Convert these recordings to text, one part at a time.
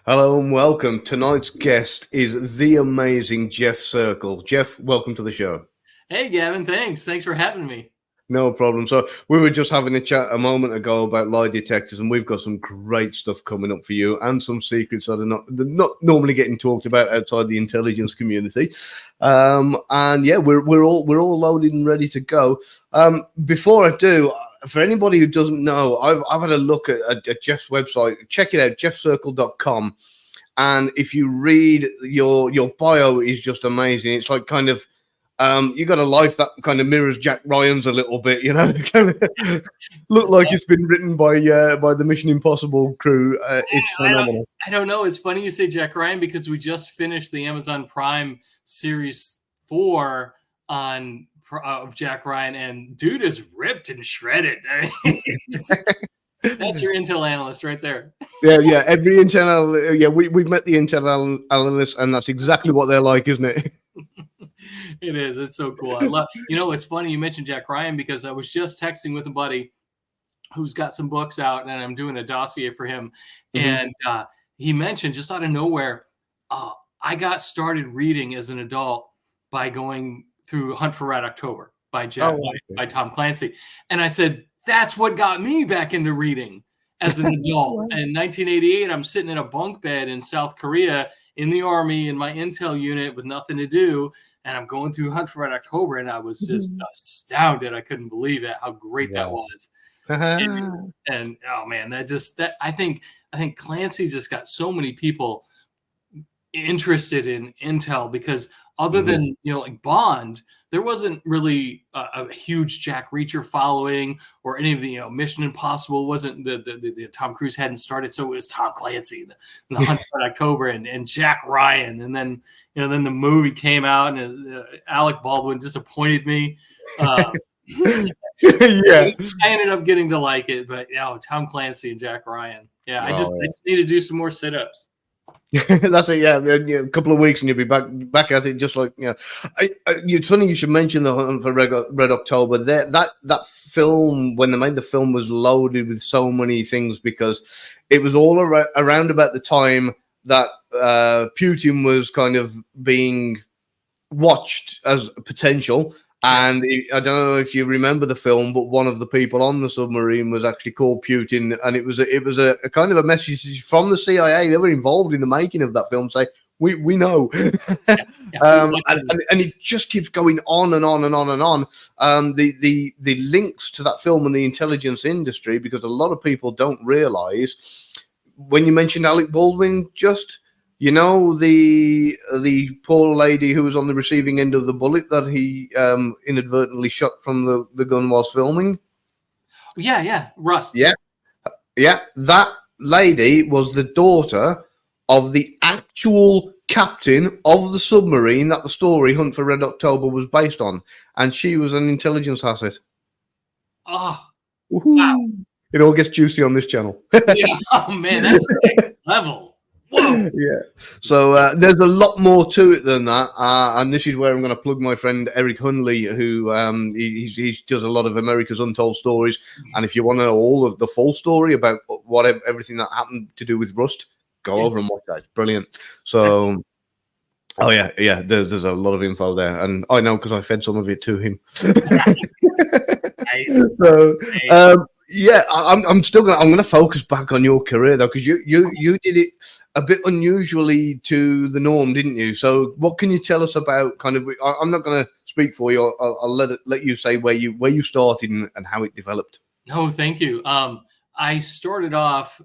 Hello and welcome. Tonight's guest is the amazing Jeff Circle. Jeff, welcome to the show. Hey, Gavin, thanks. Thanks for having me. No problem. So we were just having a chat a moment ago about lie detectors, and we've got some great stuff coming up for you, and some secrets that are not normally getting talked about outside the intelligence community. And yeah, we're all loaded and ready to go. Before I do, for anybody who doesn't know, I've had a look at Jeff's website. Check it out, jeffcircle.com. And if you read your bio is just amazing. It's like kind of you got a life that kind of mirrors Jack Ryan's a little bit, you know. Look like it's been written by the Mission Impossible crew. It's phenomenal. I don't know. It's funny you say Jack Ryan because we just finished the Amazon Prime series 4 on of Jack Ryan, and dude is ripped and shredded. That's your Intel analyst right there. Yeah. Every Intel, we've met the Intel analysts, and that's exactly what they're like, isn't it? It is. It's so cool. I love. It's funny you mentioned Jack Ryan because I was just texting with a buddy who's got some books out, and I'm doing a dossier for him, and he mentioned just out of nowhere, I got started reading as an adult by going through Hunt for Red October by by Tom Clancy, and I said that's what got me back into reading as an adult. In 1988, I'm sitting in a bunk bed in South Korea in the Army in my intel unit with nothing to do. And I'm going through Hunt for Red October, and I was just astounded. I couldn't believe it, how great that was. And oh man, I think Clancy just got so many people interested in intel because other than like Bond, there wasn't really a huge Jack Reacher following or any of the Mission Impossible wasn't the Tom Cruise hadn't started, so it was Tom Clancy, the Hunt for October, and Jack Ryan, and then then the movie came out, and Alec Baldwin disappointed me. Yeah, I ended up getting to like it, but Tom Clancy and Jack Ryan, I just need to do some more sit-ups. That's it. Yeah, a couple of weeks and you'll be back at it. Just like it's funny you should mention the Hunt for Red October. That film, when they made the film, was loaded with so many things because it was all around about the time that Putin was kind of being watched as potential. And I don't know if you remember the film, but one of the people on the submarine was actually called Putin, and it was a kind of a message from the CIA. They were involved in the making of that film, saying we know, and it just keeps going on and on and on and on. The links to that film and the intelligence industry, because a lot of people don't realize when you mentioned Alec Baldwin, just. The poor lady who was on the receiving end of the bullet that he inadvertently shot from the gun whilst filming? Yeah. Rust. Yeah. That lady was the daughter of the actual captain of the submarine that the story Hunt for Red October was based on. And she was an intelligence asset. Oh, wow. It all gets juicy on this channel. Yeah. Oh, man, that's next level. Whoa. Yeah, so there's a lot more to it than that, and this is where I'm going to plug my friend Eric Hunley, who he does a lot of America's Untold Stories, and if you want to know all of the full story about everything that happened to do with Rust, go over and watch that. It's brilliant. So, there's a lot of info there, and I know because I fed some of it to him. Nice. So, I'm going to focus back on your career though, because you did it a bit unusually to the norm, didn't you? So what can you tell us about kind of? I'm not going to speak for you. I'll let you say where you started and how it developed. No, thank you. I started off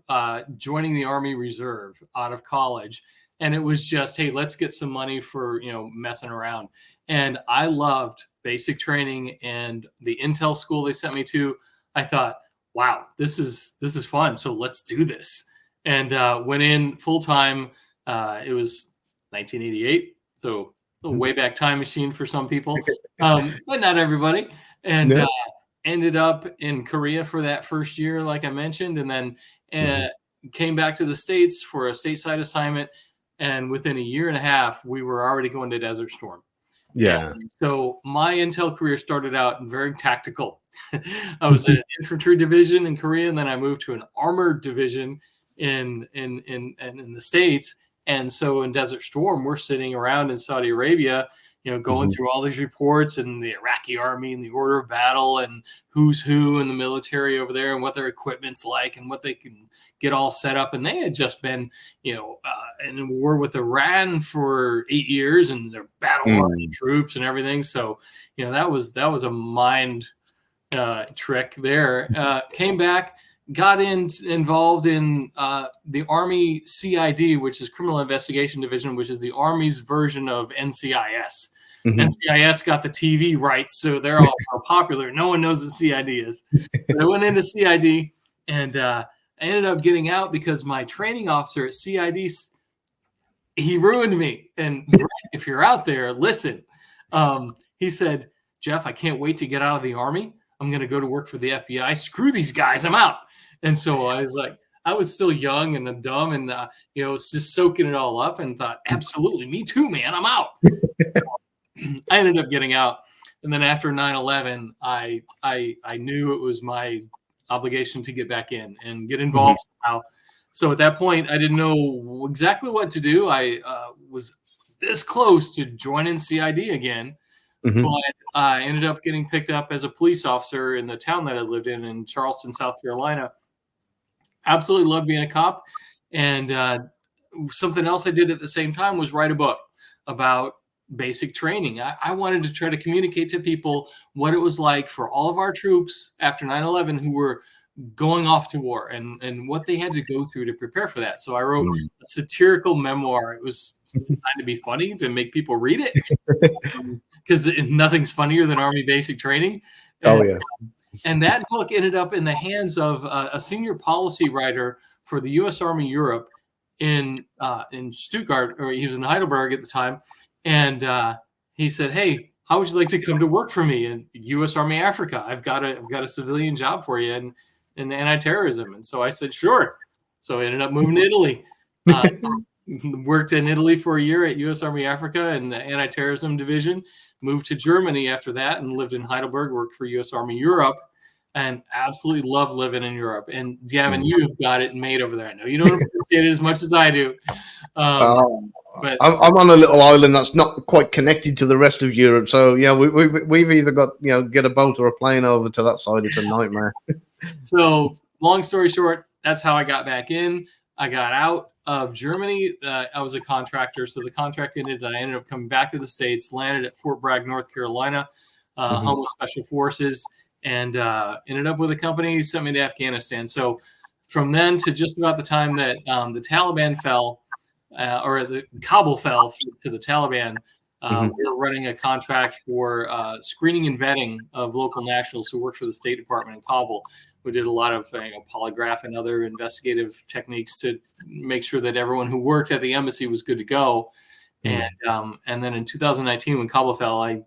joining the Army Reserve out of college, and it was just, hey, let's get some money for messing around. And I loved basic training and the intel school they sent me to. I thought, wow, this is fun. So let's do this. And went in full time. It was 1988, so a way back time machine for some people, but not everybody. And ended up in Korea for that first year, like I mentioned, and then came back to the States for a stateside assignment. And within a year and a half, we were already going to Desert Storm. Yeah. And so my intel career started out very tactical. I was in an infantry division in Korea, and then I moved to an armored division in the States. And so in Desert Storm, we're sitting around in Saudi Arabia, going through all these reports and the Iraqi army and the order of battle and who's who in the military over there and what their equipment's like and what they can get all set up. And they had just been, in a war with Iran for 8 years, and their battle hardened troops and everything. So, that was a mind trick there. Came back, got involved in the Army CID, which is Criminal Investigation Division, which is the Army's version of NCIS. NCIS got the TV rights, so they're all popular. No one knows what CID is. But I went into CID, and I ended up getting out because my training officer at CID, he ruined me. And if you're out there, listen. He said, "Jeff, I can't wait to get out of the Army. I'm going to go to work for the FBI. Screw these guys. I'm out." And so I was like, I was still young and dumb and, was just soaking it all up and thought, absolutely, me too, man. I'm out. I ended up getting out. And then after 9/11, I knew it was my obligation to get back in and get involved somehow. So at that point, I didn't know exactly what to do. I was this close to joining CID again. But I ended up getting picked up as a police officer in the town that I lived in Charleston, South Carolina. Absolutely loved being a cop. And something else I did at the same time was write a book about basic training. I wanted to try to communicate to people what it was like for all of our troops after 9/11 who were going off to war and what they had to go through to prepare for that. So I wrote a satirical memoir. It was designed to be funny, to make people read it, because nothing's funnier than Army basic training. And that book ended up in the hands of a senior policy writer for the U.S. Army Europe in Stuttgart, or he was in Heidelberg at the time. And he said, "Hey, how would you like to come to work for me in U.S. Army Africa? I've got a civilian job for you in anti-terrorism." And so I said, "Sure." So I ended up moving to Italy. Worked in Italy for a year at U.S. Army Africa in the anti-terrorism division. Moved to Germany after that and lived in Heidelberg. Worked for U.S. Army Europe, and absolutely love living in Europe. And Gavin, you've got it made over there. I know you don't appreciate it as much as I do. But I'm on a little island that's not quite connected to the rest of Europe, so we've either got get a boat or a plane over to that side. It's a nightmare. So long story short, that's how I got back in. I got out of Germany. I was a contractor, so the contract ended, and I ended up coming back to the States. Landed at Fort Bragg, North Carolina, home of Special Forces, and ended up with a company who sent me to Afghanistan. So from then to just about the time that the Taliban fell. Or the Kabul fell to the Taliban. We were running a contract for screening and vetting of local nationals who worked for the State Department in Kabul. We did a lot of polygraph and other investigative techniques to make sure that everyone who worked at the embassy was good to go. And then in 2019, when Kabul fell, it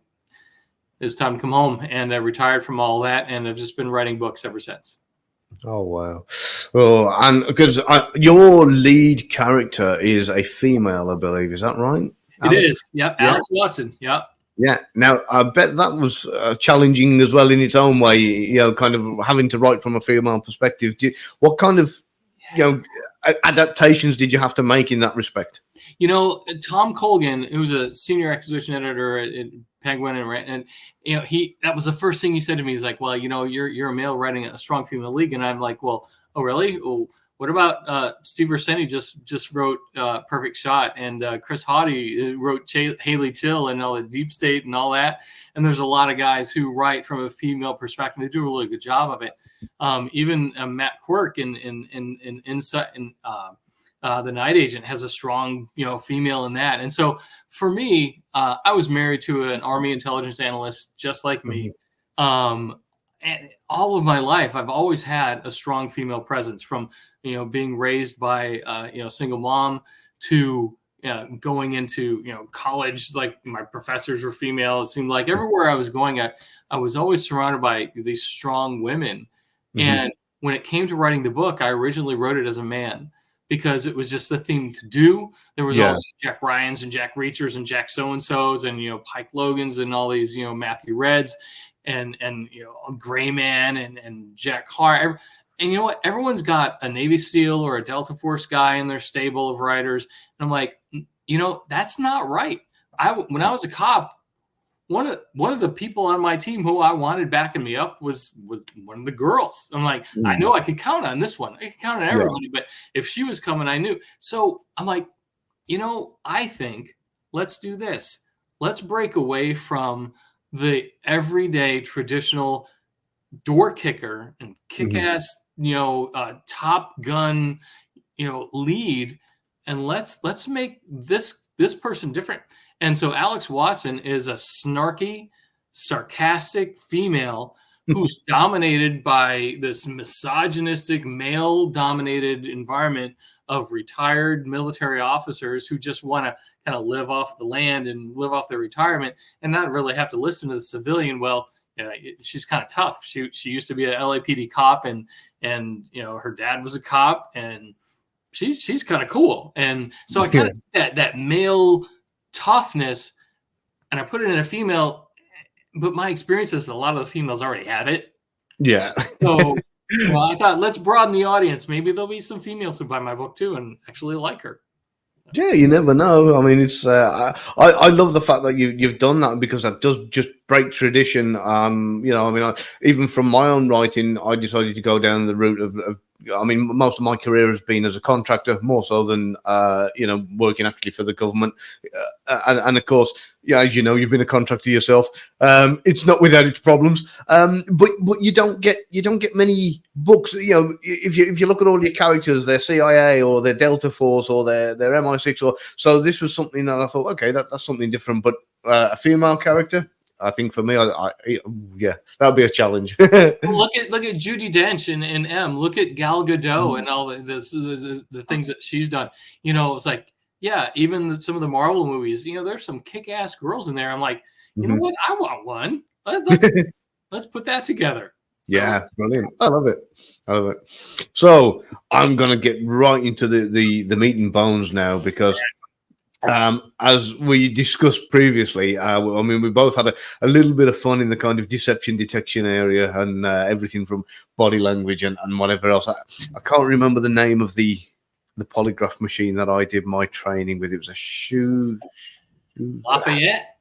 was time to come home, and I retired from all that, and I've just been writing books ever since. Oh wow! Oh, and because your lead character is a female, I believe, is that right? It is. Yep. Yeah. Alex Watson. Yep. Yeah. Now, I bet that was challenging as well in its own way. Kind of having to write from a female perspective. What kind of adaptations did you have to make in that respect? Tom Colgan, who's a senior exposition editor at Penguin, and that was the first thing he said to me. He's like, "Well, you're a male writing a strong female league," and I'm like, "Well, oh really? Well, what about Steve Verseni just wrote Perfect Shot, and Chris Haughty wrote Haley Chill and all the Deep State and all that." And there's a lot of guys who write from a female perspective. They do a really good job of it. Even Matt Quirk in Insight and The Night Agent has a strong, female in that. And so for me, I was married to an Army intelligence analyst just like me. And all of my life, I've always had a strong female presence, from, being raised by, a single mom to going into, college. Like, my professors were female. It seemed like everywhere I was going, I was always surrounded by these strong women. And when it came to writing the book, I originally wrote it as a man, because it was just the thing to do. There was all these Jack Ryans and Jack Reachers and Jack So-and-sos and, Pike Logans and all these, Matthew Reds and Gray Man and Jack Carr. And you know what? Everyone's got a Navy SEAL or a Delta Force guy in their stable of writers. And I'm like, you know, that's not right. When I was a cop, one of the people on my team who I wanted backing me up was one of the girls. I'm like, I know I could count on this one. I could count on everybody, but if she was coming, I knew. So I'm like, you know, I think let's do this. Let's break away from the everyday traditional door kicker and kick-ass, you know, Top Gun, you know, lead, and let's make this person different. And so Alex Watson is a snarky, sarcastic female who's dominated by this misogynistic, male-dominated environment of retired military officers who just want to kind of live off the land and live off their retirement and not really have to listen to the civilian. Well, she's kind of tough. She used to be a LAPD cop, and you know, her dad was a cop, and she's kind of cool. And so I kind of that male toughness, and I put it in a female. But my experience is a lot of the females already have it. Yeah. So well, I thought, let's broaden the audience. Maybe there'll be some females who buy my book too and actually like her. Yeah, you never know. I mean, it's I love the fact that you've done that, because that does just break tradition. You know, I mean, even from my own writing, I decided to go down the route of I mean, most of my career has been as a contractor, more so than you know, working actually for the government. And of course, yeah, as you know, you've been a contractor yourself. It's not without its problems. But you don't get many books. You know, if you look at all your characters, they're CIA or they're Delta Force or they're MI6. Or so this was something that I thought, okay, that's something different. But a female character, I think for me, yeah, that'll be a challenge. Well, look at Judi Dench in M. Look at Gal Gadot and all the things that she's done. You know, it's like, yeah, even some of the Marvel movies. You know, there's some kick-ass girls in there. I'm like, you know what? I want one. Let's put that together. So, yeah, brilliant. I love it. So I'm gonna get right into the meat and bones now, because as we discussed previously, I mean, we both had a little bit of fun in the kind of deception detection area, and everything from body language and whatever else. I can't remember the name of the polygraph machine that I did my training with. It was a Lafayette.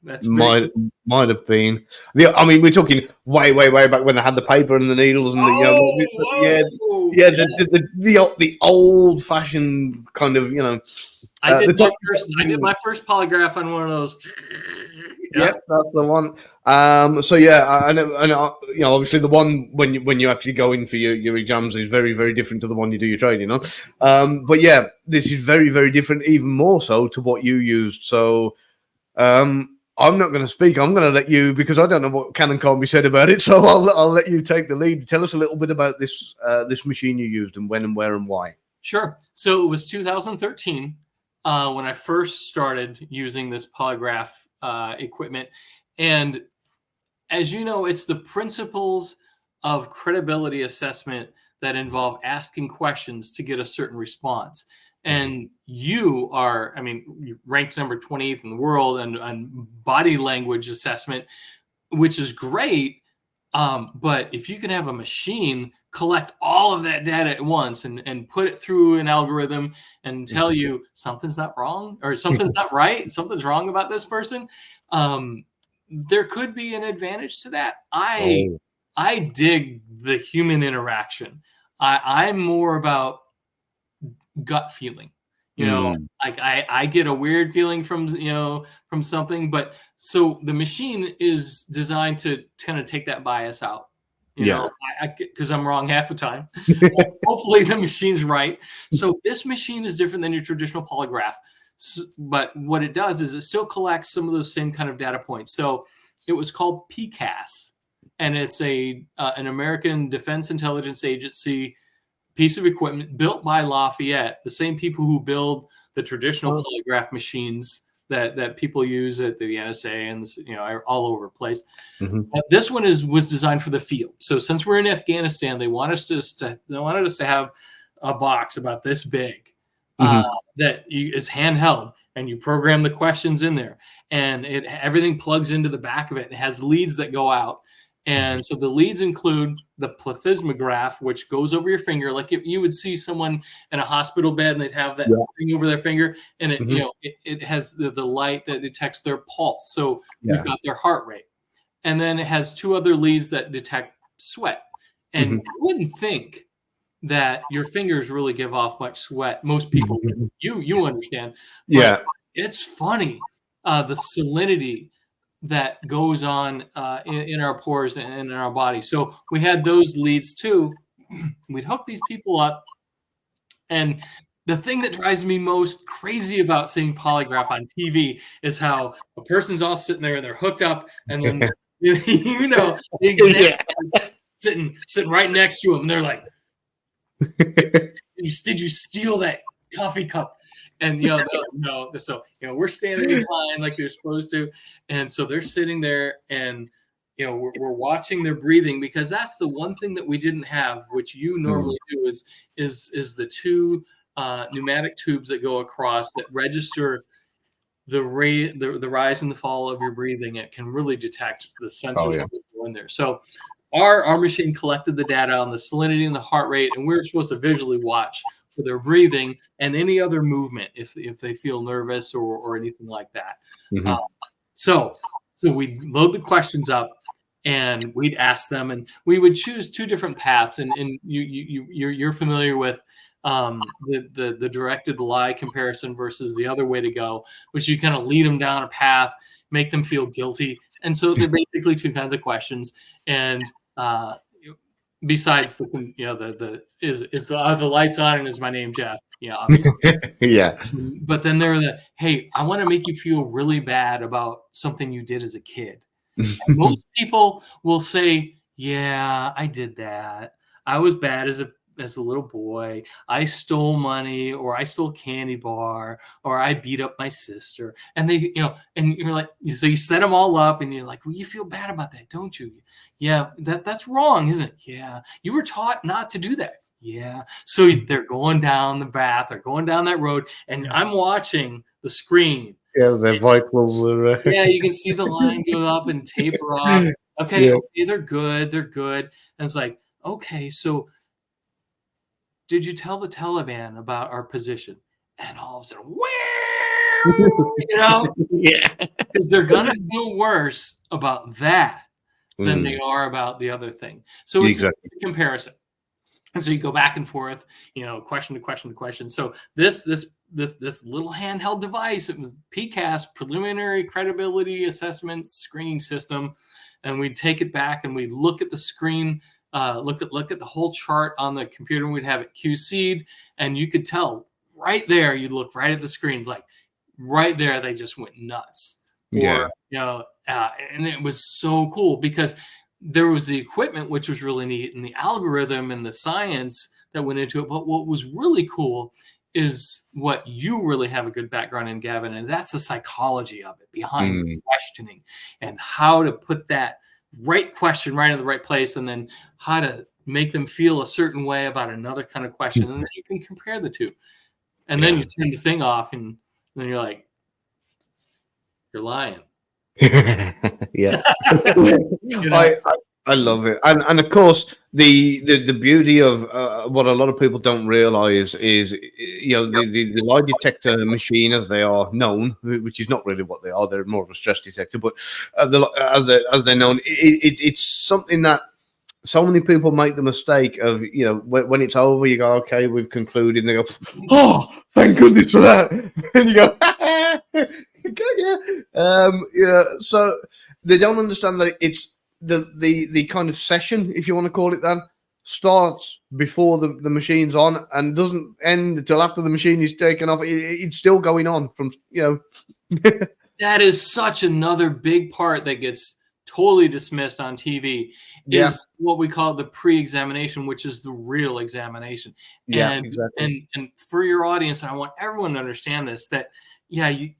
That's might have been. I mean, we're talking way back when they had the paper and the needles and the old fashioned kind of, you know. I did my first polygraph on one of those. Yeah, that's the one. So yeah, and you know, obviously the one when you actually go in for your exams is very, very different to the one you do your training on. But yeah, this is very, very different, even more so to what you used. So I'm not going to speak. I'm going to let you, because I don't know what can and can't be said about it. So I'll let you take the lead. Tell us a little bit about this machine you used, and when and where and why. Sure. So it was 2013 when I first started using this polygraph equipment. And as you know, it's the principles of credibility assessment that involve asking questions to get a certain response. And you are, I mean, you're ranked number 28th in the world on body language assessment, which is great. But if you can have a machine collect all of that data at once and put it through an algorithm and tell you something's not wrong or something's not right, something's wrong about this person, there could be an advantage to that. I dig the human interaction. I'm more about gut feeling. You know, like I get a weird feeling from something, but so the machine is designed to kind of take that bias out. You know, because I'm wrong half the time. Hopefully the machine's right. So this machine is different than your traditional polygraph. So, but what it does is it still collects some of those same kind of data points. So it was called PCAS, and it's an American Defense Intelligence Agency piece of equipment built by Lafayette, the same people who build the traditional polygraph machines that people use at the NSA and all over the place. This one was designed for the field. So since we're in Afghanistan, they wanted us to have a box about this big that is handheld, and you program the questions in there, and everything plugs into the back of it. It has leads that go out, And so the leads include the plethysmograph, which goes over your finger, like if you would see someone in a hospital bed and they'd have that Yeah. thing over their finger, and it, Mhm. it has the light that detects their pulse. So we've Yeah. got their heart rate. And then it has two other leads that detect sweat. And Mhm. I wouldn't think that your fingers really give off much sweat. Most people would. You understand, but Yeah. it's funny, the salinity that goes on in our pores and in our body. So we had those leads too. We'd hook these people up, and the thing that drives me most crazy about seeing polygraph on TV is how a person's all sitting there and they're hooked up, and then the exam Yeah. sitting right next to them. And they're like, did you steal that coffee cup? And no. So we're standing in line like you're supposed to, and so they're sitting there, and we're watching their breathing, because that's the one thing that we didn't have, which you Mm. normally do, is the two pneumatic tubes that go across that register the rate, the rise and the fall of your breathing. It can really detect the Oh, sensors yeah. that go in there. So our machine collected the data on the salinity and the heart rate, and we were supposed to visually watch for their breathing and any other movement if they feel nervous or anything like that. Uh, Mhm. so we'd load the questions up, and we'd ask them, and we would choose two different paths. And you're familiar with the directed lie comparison versus the other way to go, which you kind of lead them down a path, make them feel guilty. And so they're basically two kinds of questions. And besides the are the lights on and is my name Jeff? Yeah, obviously. Yeah. But then they're hey, I want to make you feel really bad about something you did as a kid. And most people will say, yeah, I did that. I was bad as a little boy. I stole money, or I stole a candy bar, or I beat up my sister. And and you're like, so you set them all up, and you're like, well, you feel bad about that, don't you? Yeah, that's wrong, isn't it? Yeah, you were taught not to do that. Yeah. So they're going down the path, they're going down that road, and I'm watching the screen. Yeah, their vitals are. Yeah, you can see the line go up and taper off. Okay, Yeah. okay, they're good, they're good. And it's like, okay, so did you tell the Taliban about our position? And all of a sudden, Yeah. because they're gonna feel worse about that than they Mm. are about the other thing. So it's Exactly. a comparison. And so you go back and forth, question to question to question. So this little handheld device, it was PCAS, preliminary credibility assessment screening system, and we'd take it back and we'd look at the screen, look at the whole chart on the computer, and we'd have it QC'd, and you could tell right there. You'd look right at the screens, like right there, they just went nuts, Yeah. or and it was so cool because there was the equipment, which was really neat, and the algorithm and the science that went into it. But what was really cool is what you really have a good background in, Gavin, and that's the psychology of it behind Mm. questioning, and how to put that right question right in the right place, and then how to make them feel a certain way about another kind of question. And then you can compare the two. And then Yeah. you turn the thing off, and then you're like, you're lying. Yeah. You know? I love it, and of course the beauty of what a lot of people don't realize is the lie detector machine, as they are known, which is not really what they are. They're more of a stress detector, but as they're known, it's something that so many people make the mistake of, when it's over, you go, okay, we've concluded, and they go, oh, thank goodness for that, and you go, so they don't understand that it's the kind of session, if you want to call it that, starts before the machine's on and doesn't end until after the machine is taken off. It's still going on from. That is such another big part that gets totally dismissed on TV, Yeah. is what we call the pre-examination, which is the real examination. Yeah, And exactly. and for your audience, and I want everyone to understand this, that you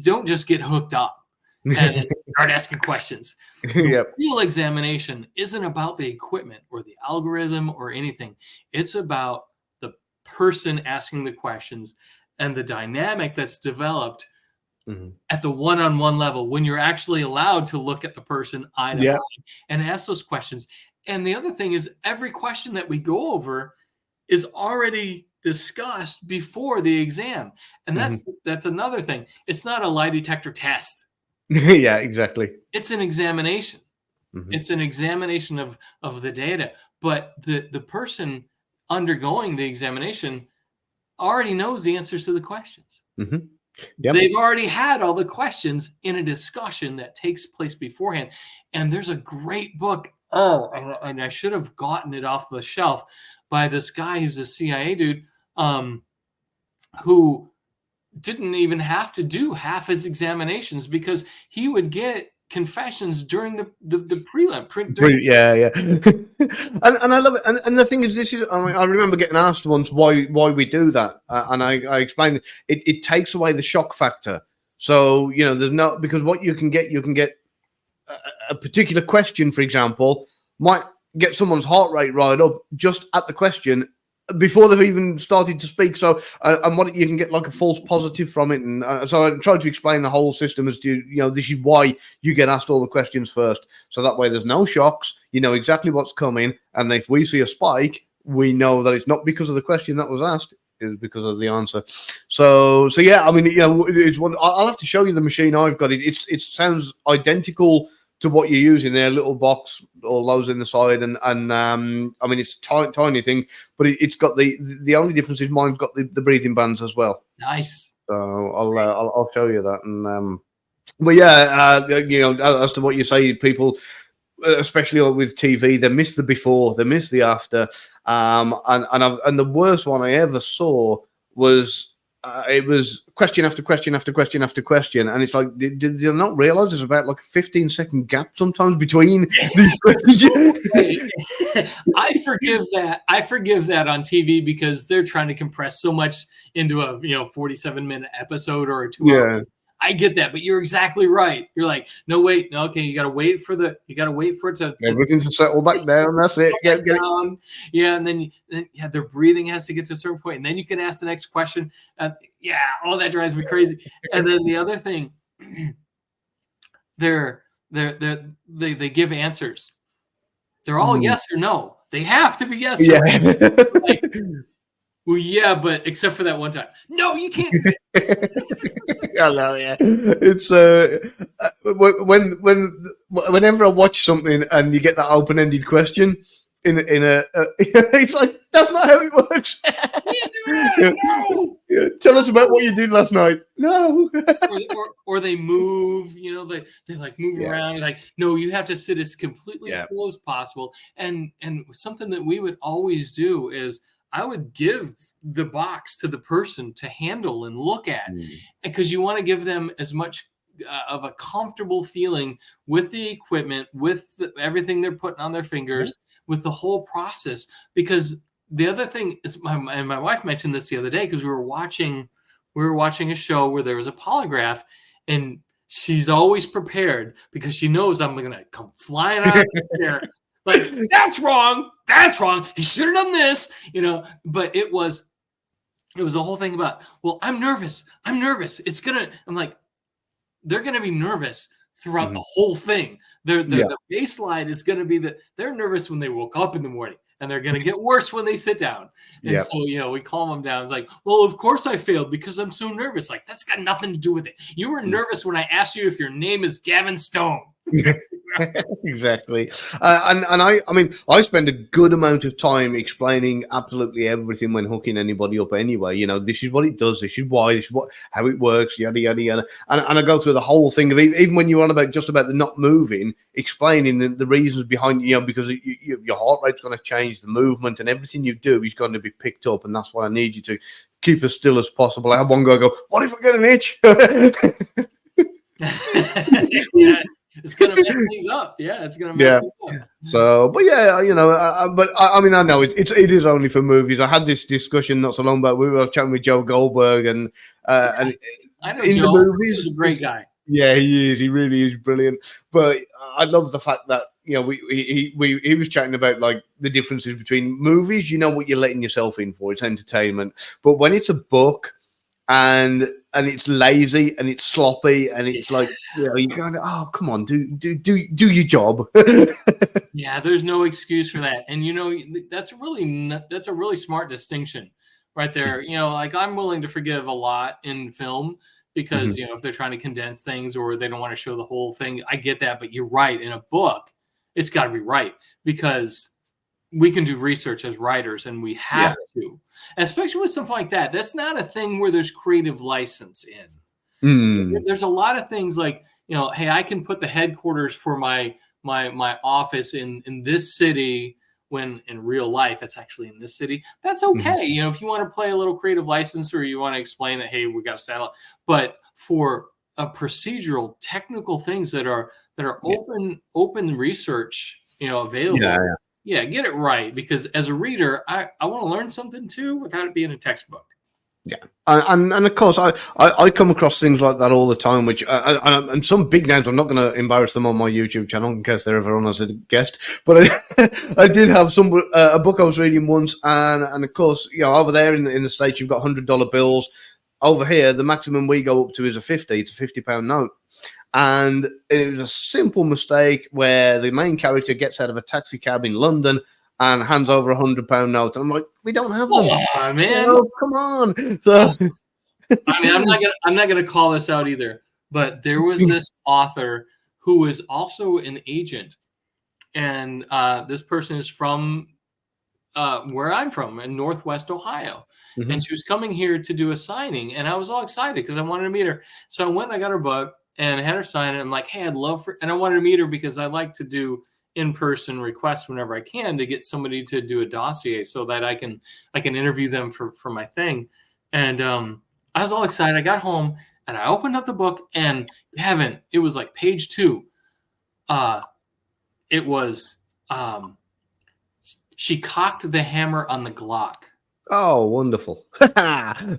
don't just get hooked up and start asking questions. The Yep. real examination isn't about the equipment or the algorithm or anything. It's about the person asking the questions and the dynamic that's developed at the one-on-one level, when you're actually allowed to look at the person eye to Yeah. eye and ask those questions. And the other thing is, every question that we go over is already discussed before the exam. And that's another thing. It's not a lie detector test. Yeah, exactly. It's an examination. It's an examination of the data. But the person undergoing the examination already knows the answers to the questions. Yep. They've already had all the questions in a discussion that takes place beforehand. And there's a great book. Oh, and I should have gotten it off the shelf by this guy who's a CIA dude, who didn't even have to do half his examinations because he would get confessions during the prelim. Yeah, yeah. and I love it. And the thing is, this is, I mean, I remember getting asked once why we do that, and I explained it takes away the shock factor. So, you know, there's no, because what you can get a particular question, for example, might get someone's heart rate right up just at the question before they've even started to speak. So, and what you can get like a false positive from it. And so I tried to explain the whole system as to, you know, this is why you get asked all the questions first. So that way there's no shocks. You know exactly what's coming. And if we see a spike, we know that it's not because of the question that was asked. Is because of the answer. So yeah, I mean, you know, it's one. I'll have to show you the machine I've got. It sounds identical to what you're using there, little box, all those in the side, and I mean, it's a tiny thing, but it's got the only difference is mine's got the breathing bands as well. Nice. So I'll show you that, and but yeah, you know, as to what you say, people, especially with TV, they miss the before, they miss the after, and the worst one I ever saw was. It was question after question after question after question, and it's like, did you not realize there's about like a 15-second gap sometimes between these questions? I forgive that on TV because they're trying to compress so much into a 47-minute episode or a 2-hour. I get that, but you're exactly right. You're like, no, wait, no, okay, you got to wait for it to everything to settle back down. That's it. Get it. Yeah, and then their breathing has to get to a certain point, and then you can ask the next question. Yeah, all that drives me crazy. And then the other thing, they give answers. They're all yes or no. They have to be yes. Yeah. Or like, well, yeah, but except for that one time. No, you can't. I know, yeah. It's whenever I watch something and you get that open-ended question in a it's like, that's not how it works. No. Tell us about what you did last night. No. or they move, they like move around. You're like, no, you have to sit as completely still as possible. And something that we would always do is I would give the box to the person to handle and look at, because you want to give them as much of a comfortable feeling with the equipment, with everything they're putting on their fingers, with the whole process. Because the other thing is, my wife mentioned this the other day, because we were watching a show where there was a polygraph, and she's always prepared because she knows I'm going to come flying out of there. Like, that's wrong. He should have done this, but it was the whole thing about, well, I'm nervous. I'm like, they're going to be nervous throughout the whole thing. The baseline is going to be that they're nervous when they woke up in the morning, and they're going to get worse when they sit down. And so, we calm them down. It's like, well, of course I failed because I'm so nervous. Like, that's got nothing to do with it. You were nervous when I asked you if your name is Gavin Stone. Exactly. And I mean, I spend a good amount of time explaining absolutely everything when hooking anybody up anyway. This is what it does, this is why, this is how it works, yada yada yada. And I go through the whole thing of, even when you're on about just about the not moving, explaining the reasons behind, because your heart rate's going to change, the movement and everything you do is going to be picked up, and that's why I need you to keep as still as possible. I had one guy go, what if I get an itch? Yeah. It's going to mess things up. Yeah, it's going to mess things up. So, but yeah, but I mean, I know it is only for movies. I had this discussion not so long back. We were chatting with Joe Goldberg, and I know in Joe. the movies, He's a great guy. Yeah, he is. He really is brilliant. But I love the fact that, he was chatting about like the differences between movies. You know what you're letting yourself in for. It's entertainment. But when it's a book, and it's lazy and it's sloppy and Yeah. it's like, you're going, oh, come on, do your job. Yeah, there's no excuse for that. And that's a really smart distinction right there. Like I'm willing to forgive a lot in film because, Mhm. if they're trying to condense things or they don't want to show the whole thing, I get that. But you're right. In a book, it's got to be right because we can do research as writers and we Yeah. have to, especially with something like that. That's not a thing where there's creative license in. Mm. There's a lot of things like, hey, I can put the headquarters for my office in this city when in real life it's actually in this city. That's Mhm. okay. If you want to play a little creative license or you want to explain that, hey, we got a satellite. But for a procedural technical things that are Yeah. open research, available. Yeah. Yeah, get it right because as a reader, I want to learn something too without it being a textbook. Yeah, and of course, I come across things like that all the time. Which and some big names. I'm not going to embarrass them on my YouTube channel in case they're ever on as a guest. But I did have a book I was reading once, and of course, over there in the States, you've got $100 bills. Over here, the maximum we go up to is a 50. It's a £50 note. And it was a simple mistake where the main character gets out of a taxi cab in London and hands over £100 note. And I'm like, we don't have them. Come on, man. Come on. So, I mean, I'm not gonna call this out either, but there was this author who was also an agent, and this person is from where I'm from in Northwest Ohio, and she was coming here to do a signing, and I was all excited because I wanted to meet her. So I went and I got her book and had her sign it. I'm like, hey, I'd love for, and I wanted to meet her because I like to do in-person requests whenever I can to get somebody to do a dossier so that I can interview them for my thing. And I was all excited. I got home and I opened up the book and Kevin, it was like page 2. It was she cocked the hammer on the Glock. oh, wonderful.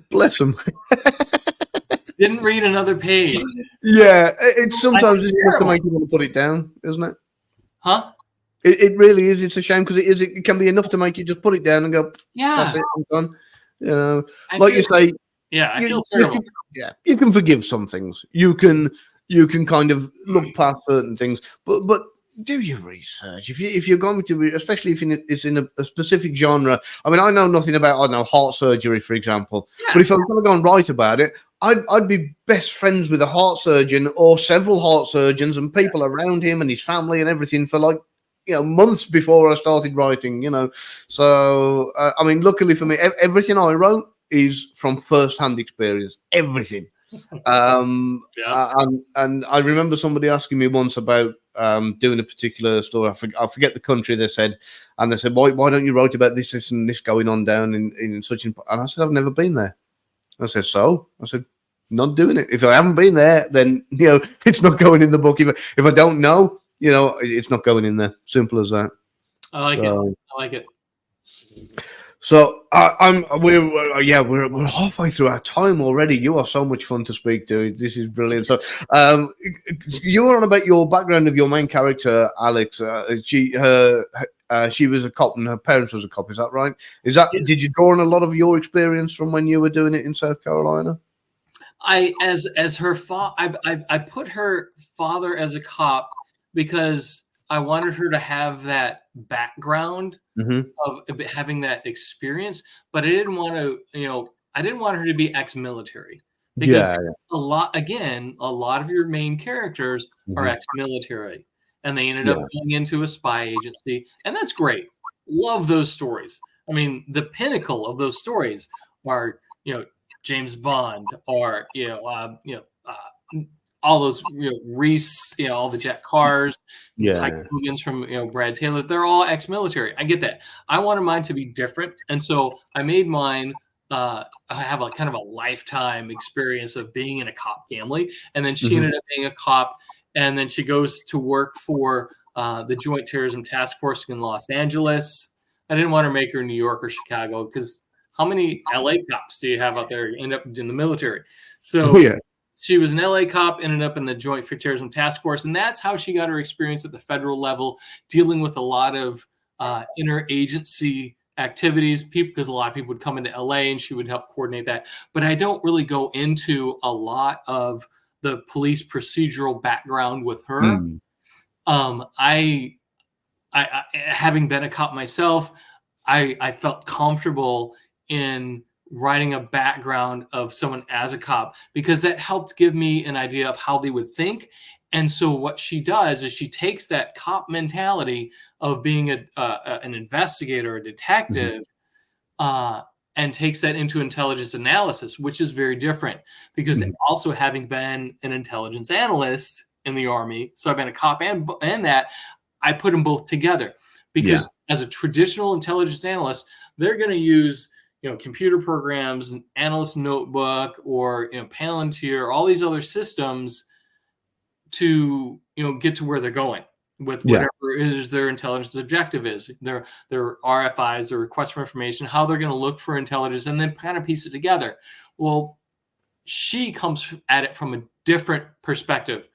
Bless them. Didn't read another page. Yeah, it's sometimes it's enough to terrible. make you want to put it down, isn't it? Huh? It really is. It's a shame because it can be enough to make you just put it down and go, Yeah. that's it, I'm done. I Like feel- you say, Yeah, I feel terrible. you can forgive some things. You can kind of look past certain things, but do your research. If you're going to, especially if it's in a specific genre. I mean, I know nothing about, I don't know, heart surgery, for example. Yeah. But if I was going to go and write about it, I'd be best friends with a heart surgeon or several heart surgeons and people around him and his family and everything for like, months before I started writing. So I mean, luckily for me, everything I wrote is from first-hand experience. Everything. Yeah. And I remember somebody asking me once about doing a particular story. I forget the country they said, and they said, why don't you write about this and this going on down in such? And I said, I've never been there. I said, so? I said, not doing it. If I haven't been there, then it's not going in the book. If I don't know, it's not going in there. Simple as that. I like it. I like it. So we're halfway through our time already. You are so much fun to speak to. This is brilliant. So you were on about your background of your main character, Alex. She was a cop and her parents was a cop. Is that right? Did you draw on a lot of your experience from when you were doing it in South Carolina? As her I put her father as a cop because I wanted her to have that background of having that experience, but I didn't want to, I didn't want her to be ex-military because a lot of your main characters are ex-military and they ended up going into a spy agency, and that's great. Love those stories. I mean, the pinnacle of those stories are, James Bond or, all those, Reese, all the Jack Cars, Coogan's from, Brad Taylor, they're all ex-military. I get that. I wanted mine to be different. And so I made mine, I have a kind of a lifetime experience of being in a cop family. And then she ended up being a cop. And then she goes to work for the Joint Terrorism Task Force in Los Angeles. I didn't want to make her New York or Chicago because how many LA cops do you have out there end up in the military? So she was an LA cop, ended up in the Joint Terrorism Task Force, and that's how she got her experience at the federal level, dealing with a lot of interagency activities, people, because a lot of people would come into LA and she would help coordinate that. But I don't really go into a lot of the police procedural background with her. Mm. I having been a cop myself, I felt comfortable in writing a background of someone as a cop because that helped give me an idea of how they would think. And so what she does is she takes that cop mentality of being an investigator, a Mhm. detective, uh, and takes that into intelligence analysis, which is very different. Because Mhm. also having been an intelligence analyst in the Army, so I've been a cop and that, I put them both together Yeah. because as a traditional intelligence analyst, they're going to use computer programs, an analyst notebook, or Palantir, all these other systems to get to where they're going with Yeah. whatever it is their intelligence objective is, their RFIs, their request for information, how they're going to look for intelligence, and then kind of piece it together. Well, she comes at it from a different perspective,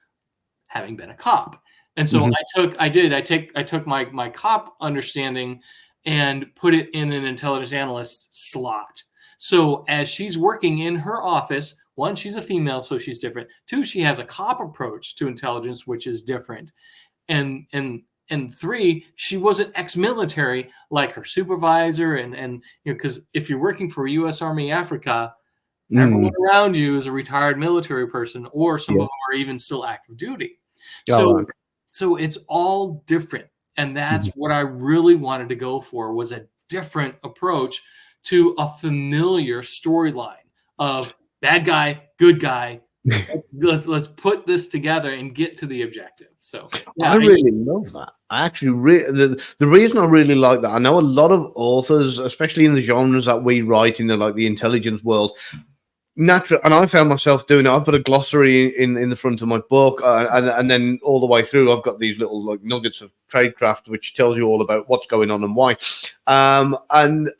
having been a cop. And so Mhm. I took my cop understanding and put it in an intelligence analyst slot. So as she's working in her office, one, she's a female, so she's different. Two, she has a cop approach to intelligence, which is different. And three, she wasn't ex-military like her supervisor, and because if you're working for US Army Africa, everyone Mm. around you is a retired military person, or some of Yeah. them are even still active duty. All So right. so it's all different. And that's Mhm. what I really wanted to go for, was a different approach to a familiar storyline of bad guy, good guy. Let's put this together and get to the objective. So I yeah, really love that. I actually the reason I really like that, I know a lot of authors, especially in the genres that we write in the like the intelligence world, natural, and I found myself doing it. I've put a glossary in the front of my book, and then all the way through, I've got these little like nuggets of tradecraft, which tells you all about what's going on and why. And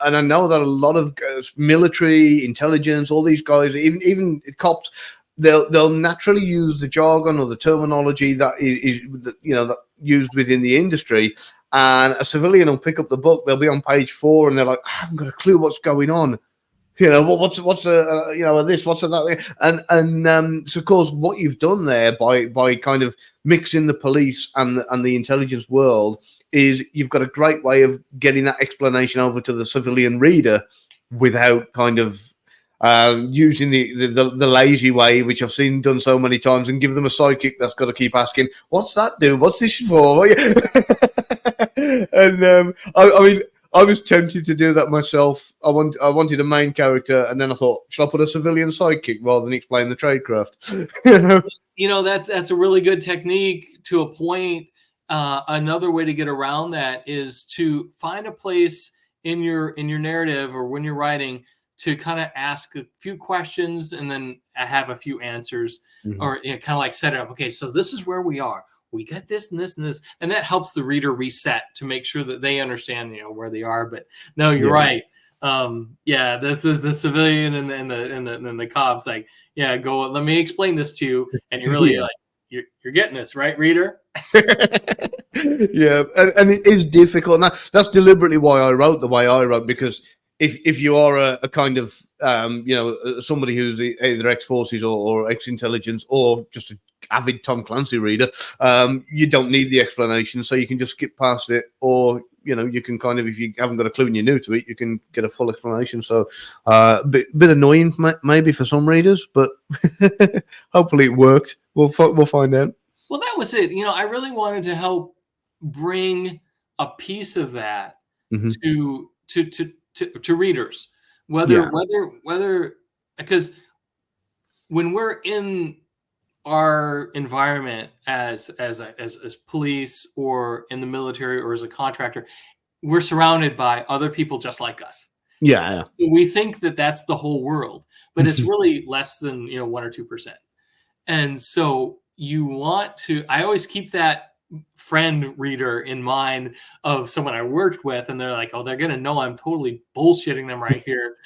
I know that a lot of military intelligence, all these guys, even cops, they'll naturally use the jargon or the terminology that is that used within the industry. And a civilian will pick up the book. They'll be on page 4, and they're like, I haven't got a clue what's going on. What's this, what's that, and so of course what you've done there by kind of mixing the police and the intelligence world is you've got a great way of getting that explanation over to the civilian reader without kind of using the lazy way, which I've seen done so many times, and give them a sidekick that's got to keep asking, "What's that do? What's this for?" And I mean, I was tempted to do that myself. I wanted a main character, and then I thought, should I put a civilian sidekick rather than explain the tradecraft? that's a really good technique to a point. Another way to get around that is to find a place in your narrative or when you're writing to kind of ask a few questions and then have a few answers, Mhm. or kind of like set it up. Okay, so this is where we are. We got this and this and this, and that helps the reader reset to make sure that they understand where they are. But no, you're Yeah. right. Yeah, this is the civilian and the cops like, yeah, go, let me explain this to you, and you're really Yeah. like, you're getting this, right, reader? Yeah, and it is difficult. And that's deliberately why I wrote the way I wrote, because if you are a kind of somebody who's either ex forces or ex intelligence or just an avid Tom Clancy reader, you don't need the explanation, so you can just skip past it, or you can kind of, if you haven't got a clue and you're new to it, you can get a full explanation. So bit annoying maybe for some readers, but hopefully it worked. We'll find out. Well, that was it. I really wanted to help bring a piece of that Hmm. to readers, Yeah. whether because when we're in our environment as police or in the military or as a contractor, we're surrounded by other people just like us. Yeah. So we think that that's the whole world, but it's Yeah. really less than 1 or 2%. And so you want to, I always keep that friend reader in mind of someone I worked with, and they're like, oh, they're gonna know I'm totally bullshitting them right here.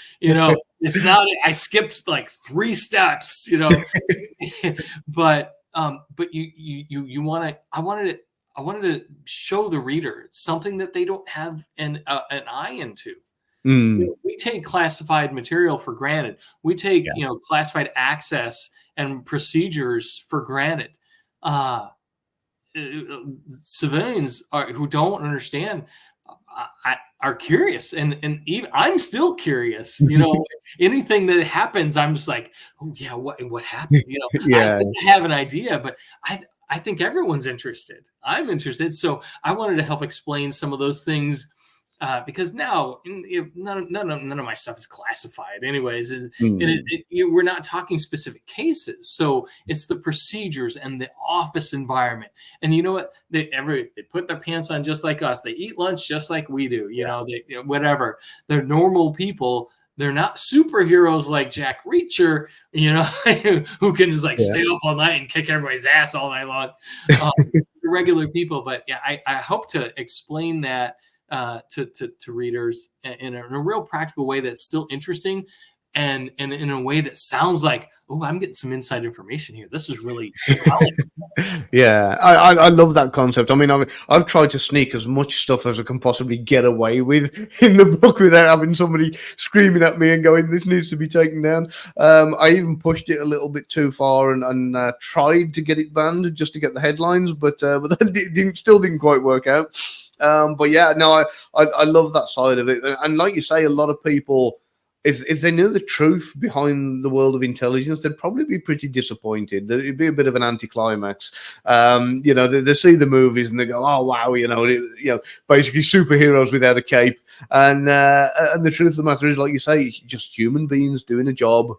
It's not, I skipped like 3 steps. But you want to, I wanted to show the reader something that they don't have an eye into. Mm. We take classified material for granted. We take, Yeah. classified access and procedures for granted. Uh, Civilians who don't understand are curious, and even I'm still curious. Anything that happens, I'm just like, oh yeah, what happened? I Yeah. think I have an idea, but I think everyone's interested. I'm interested, so I wanted to help explain some of those things. Because now none of my stuff is classified, anyways. Mm. We're not talking specific cases, so it's the procedures and the office environment. And you know what? They put their pants on just like us. They eat lunch just like we do. Whatever. They're normal people. They're not superheroes like Jack Reacher, who can just like Yeah. stay up all night and kick everybody's ass all night long. Regular people, but yeah, I hope to explain that to readers in a real practical way that's still interesting, and in a way that sounds like, oh, I'm getting some inside information here. This is really Yeah, I love that concept. I mean, I've tried to sneak as much stuff as I can possibly get away with in the book without having somebody screaming at me and going, "This needs to be taken down." I even pushed it a little bit too far and tried to get it banned just to get the headlines, but that still didn't quite work out. But yeah, no, I love that side of it, and like you say, a lot of people, if they knew the truth behind the world of intelligence, they'd probably be pretty disappointed. It'd be a bit of an anticlimax. They see the movies and they go, "Oh wow, basically superheroes without a cape." And the truth of the matter is, like you say, just human beings doing a job.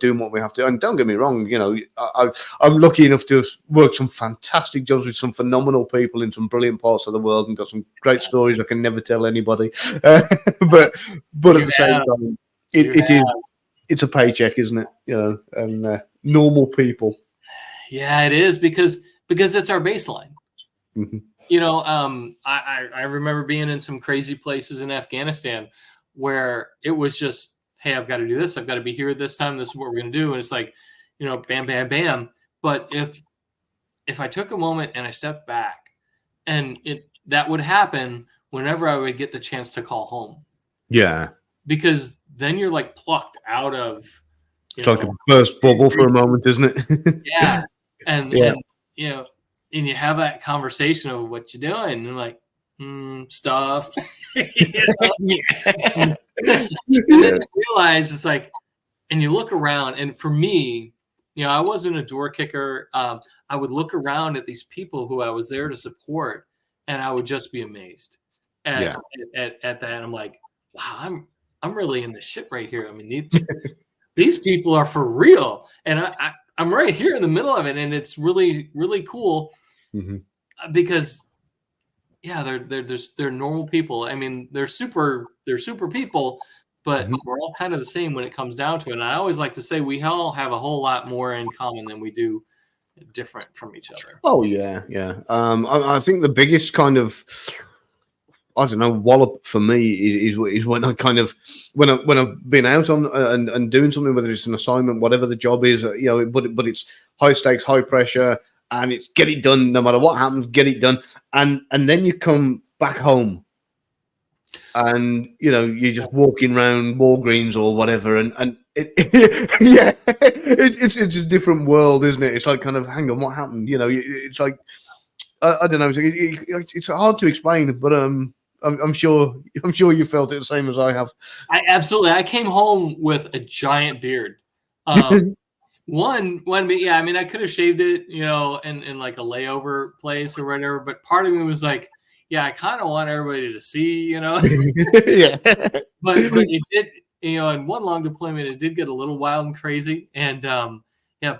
Doing what we have to. And don't get me wrong, I'm lucky enough to have worked some fantastic jobs with some phenomenal people in some brilliant parts of the world and got some great stories I can never tell anybody. But at the same time, it's a paycheck, isn't it? And normal people. Yeah, it is because it's our baseline. Mm-hmm. I remember being in some crazy places in Afghanistan where it was just, hey, I've got to do this. I've got to be here at this time. This is what we're going to do. And it's like, bam, bam, bam. But if I took a moment and I stepped back, and that would happen whenever I would get the chance to call home. Yeah. Because then you're like plucked out of, it's like a burst bubble for a moment, isn't it? Yeah. And you have that conversation of what you're doing, and like, stuff. And then you realize it's like, and you look around, and for me, I wasn't a door kicker. I would look around at these people who I was there to support, and I would just be amazed at that. I'm like, wow, I'm really in the shit right here. I mean, these people are for real, and I'm right here in the middle of it, and it's really, really cool. Mm-hmm. Because they're normal people. I mean, they're super people, but we're all kind of the same when it comes down to it. And I always like to say we all have a whole lot more in common than we do different from each other. Oh yeah. I think the biggest kind of, I don't know, wallop for me is when I kind of when I've been out on and doing something, whether it's an assignment, whatever the job is, but it's high stakes, high pressure, and it's get it done no matter what happens, get it done, and then you come back home, and you're just walking around Walgreens or whatever, and it's a different world, isn't it? It's like kind of, hang on, what happened? It's like I don't know, it's hard to explain, but I'm sure you felt it the same as I have. I came home with a giant beard. One, but yeah, I mean, I could have shaved it, in like a layover place or whatever. But part of me was like, yeah, I kind of want everybody to see, Yeah. But it did, in one long deployment, it did get a little wild and crazy, and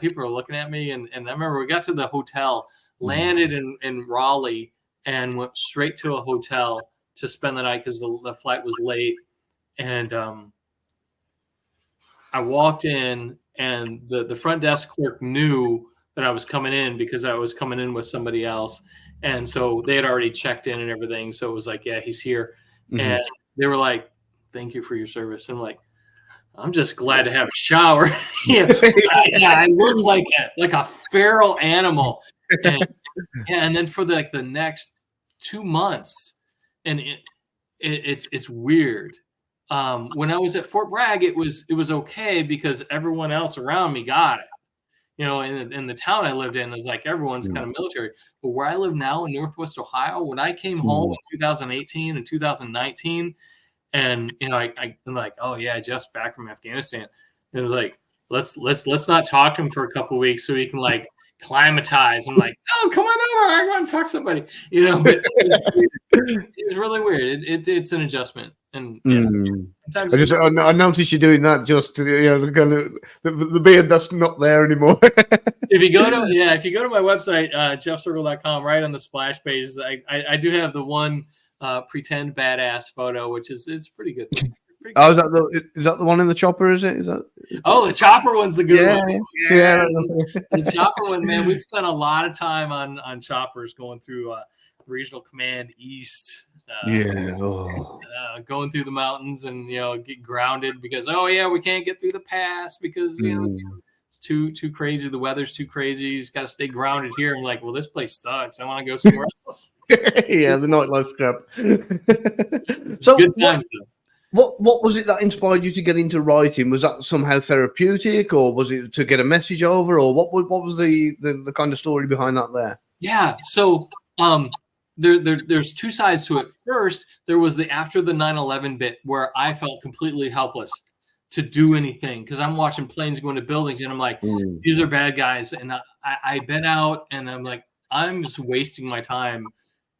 people were looking at me, and I remember we got to the hotel, landed in Raleigh, and went straight to a hotel to spend the night because the flight was late, and I walked in. And the front desk clerk knew that I was coming in because I was coming in with somebody else. And so they had already checked in and everything. So it was like, yeah, he's here. Mm-hmm. And they were like, thank you for your service. And I'm like, I'm just glad to have a shower. I look like a feral animal. And then for the next 2 months, and it's weird. when I was at Fort Bragg, it was okay because everyone else around me got it. You know, in the town I lived in, it was like everyone's kind of military. But where I live now in Northwest Ohio, when I came home in 2018 and 2019, and you know, I'm like, oh yeah, Jeff's back from Afghanistan. And it was like, let's not talk to him for a couple of weeks so he can like climatize. I'm like, oh, come on over, I want to talk to somebody. You know, but it's really weird. It's an adjustment, and yeah, sometimes I noticed you doing that. Just kind of the beard that's not there anymore. if you go to my website, jeffcircle.com, right on the splash page, I do have the one pretend badass photo, which is pretty good. Pretty good. Oh, is that the one in the chopper? Is it? Is that? Oh, the chopper one's the good one. Yeah. The chopper one, man. We've spent a lot of time on choppers going through Regional Command East. Going through the mountains and get grounded because we can't get through the pass because it's too crazy. The weather's too crazy. You just got to stay grounded here. I'm like, well, this place sucks. I want to go somewhere else. Yeah, the nightlife's crap. So good times, what was it that inspired you to get into writing? Was that somehow therapeutic, or was it to get a message over, or what was the kind of story behind that there? Yeah, so there's two sides to it. First, there was the after the 9/11 bit where I felt completely helpless to do anything because I'm watching planes go into buildings and I'm like, these are bad guys, and I've been out and I'm like, I'm just wasting my time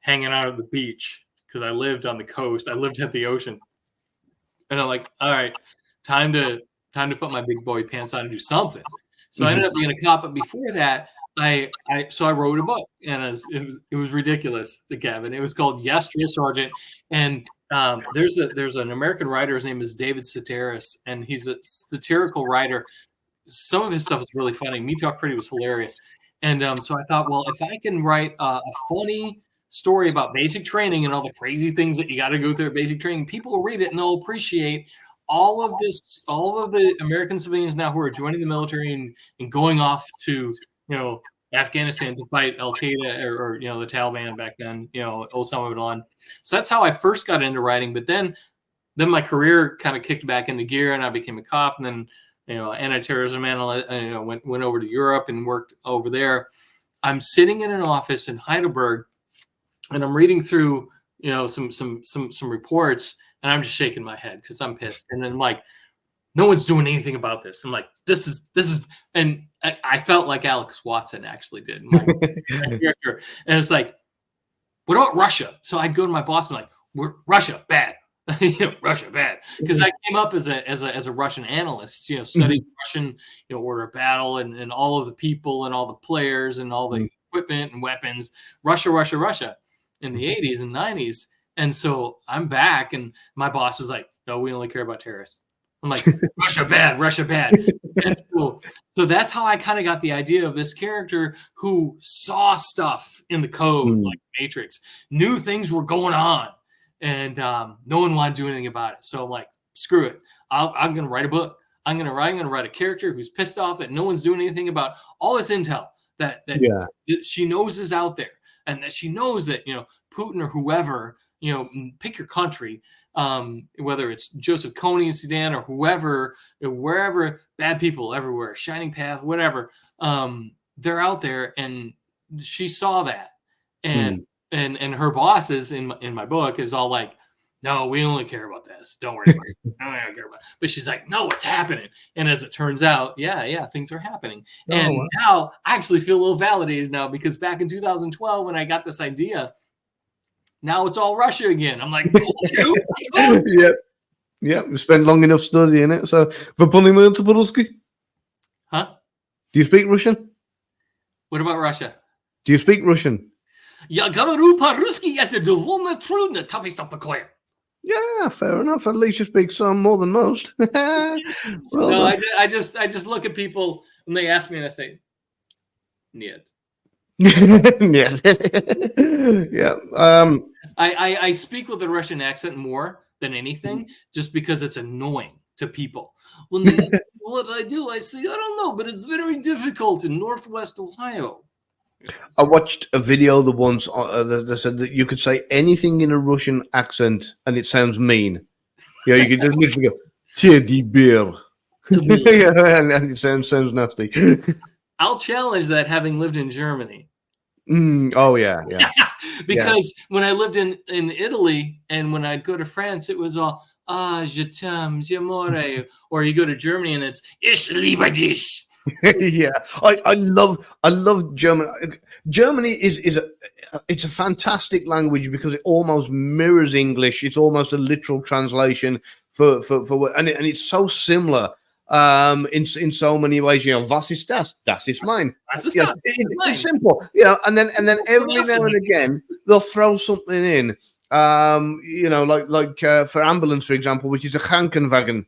hanging out at the beach because I lived on the coast. I lived at the ocean. And I'm like, all right, time to put my big boy pants on and do something. So I ended up being a cop. But before that, I wrote a book, and it was ridiculous, Gavin. It was called Yes, Drill Sergeant. And there's an American writer. His name is David Sedaris, and he's a satirical writer. Some of his stuff is really funny. Me Talk Pretty was hilarious. And so I thought, well, if I can write a funny story about basic training and all the crazy things that you got to go through at basic training, people will read it and they'll appreciate all of the American civilians now who are joining the military and going off to Afghanistan to fight Al Qaeda or the Taliban back then, Osama bin Laden. So that's how I first got into writing. But then my career kind of kicked back into gear, and I became a cop, and then anti-terrorism analyst, went over to Europe and worked over there. I'm sitting in an office in Heidelberg, and I'm reading through, some reports, and I'm just shaking my head because I'm pissed. And then like, no one's doing anything about this. I'm like, this is, and I felt like Alex Watson actually did, my character. And it's like, what about Russia? So I'd go to my boss and like, Russia bad, Russia bad, because I came up as a Russian analyst, studied Russian, order of battle and all of the people and all the players and all the equipment and weapons, Russia. In the 80s and 90s. And so I'm back and my boss is like, no, we only care about terrorists. I'm like, Russia bad. And so that's how I kind of got the idea of this character who saw stuff in the code, like Matrix, knew things were going on, and no one wanted to do anything about it. So I'm like, screw it. I'm going to write a book. I'm going to write a character who's pissed off that no one's doing anything about all this intel that she knows is out there. And that she knows that, Putin or whoever, pick your country, whether it's Joseph Kony in Sudan or whoever, wherever, bad people everywhere, Shining Path, whatever, they're out there. And she saw that. And her bosses in my book is all like, no, we only care about this. Don't worry about it. I don't care about it. But she's like, no, what's happening? And as it turns out, things are happening. Now I actually feel a little validated now because back in 2012, when I got this idea, now it's all Russia again. I'm like, Yeah. We spent long enough studying it. So, huh? Do you speak Russian? What about Russia? Do you speak Russian? Я говорю по-русски, это довольно трудно, товарищ такое. Yeah, fair enough. At least you speak some more than most. I just look at people when they ask me and I say, "Niet." Yeah. I speak with a Russian accent more than anything, just because it's annoying to people. When they ask me what I do, I say, I don't know, but it's very difficult in Northwest Ohio. I watched a video that said that you could say anything in a Russian accent and it sounds mean. Yeah, you can just literally go teddy bear. Yeah, and it sounds nasty. I'll challenge that having lived in Germany. Oh yeah, yeah, yeah. Because when I lived in Italy and when I'd go to France, it was all je t'aime, j'amore, or you go to Germany and it's ich liebe dich. Yeah, I love German. Germany it's a fantastic language because it almost mirrors English. It's almost a literal translation and it's so similar in so many ways. You know, was ist das? Das ist mein. Das ist Yeah, das. Das ist it's mein. simple. You know, and then every now and again they'll throw something in. You know, like for ambulance, for example, which is a Krankenwagen.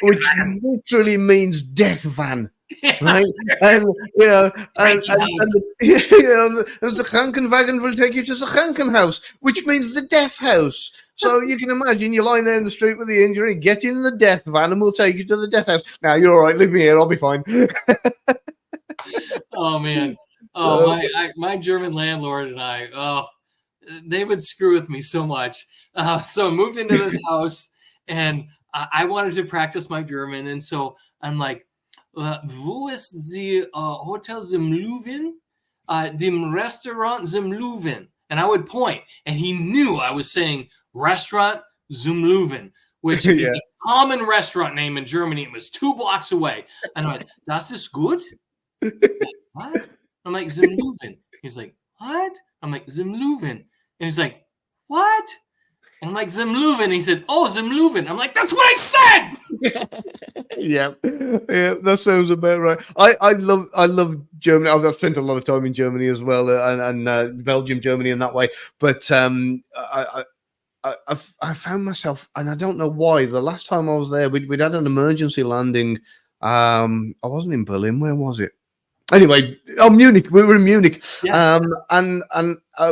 Which literally means death van, right? And you know, and you know, the Krankenwagen will take you to the Krankenhaus, which means the death house. So you can imagine you're lying there in the street with the injury, get in the death van, and we'll take you to the death house. Now you're all right, leave me here, I'll be fine. Oh man, oh my German landlord and I, they would screw with me so much. So I moved into this house and I wanted to practice my German, and so I'm like, "Wo ist the Hotel zum Löwen? Dem Restaurant zum Löwen?" And I would point, and he knew I was saying Restaurant zum Löwen, which is Yeah. a common restaurant name in Germany. It was 2 blocks away, and I'm like, "Das ist gut." What? I'm like, zum Löwen. He's like, what? I'm like, zum Löwen. And he's like, what? And I'm like, zum Löwen. He said, oh, zum Löwen. I'm like, that's what I said. Yeah, yeah, that sounds about right. I love Germany. I've spent a lot of time in Germany as well, and Belgium, Germany, in that way. But I found myself, and I don't know why. The last time I was there, we'd had an emergency landing. I wasn't in Berlin. Where was it? Anyway, Munich. We were in Munich, Yeah.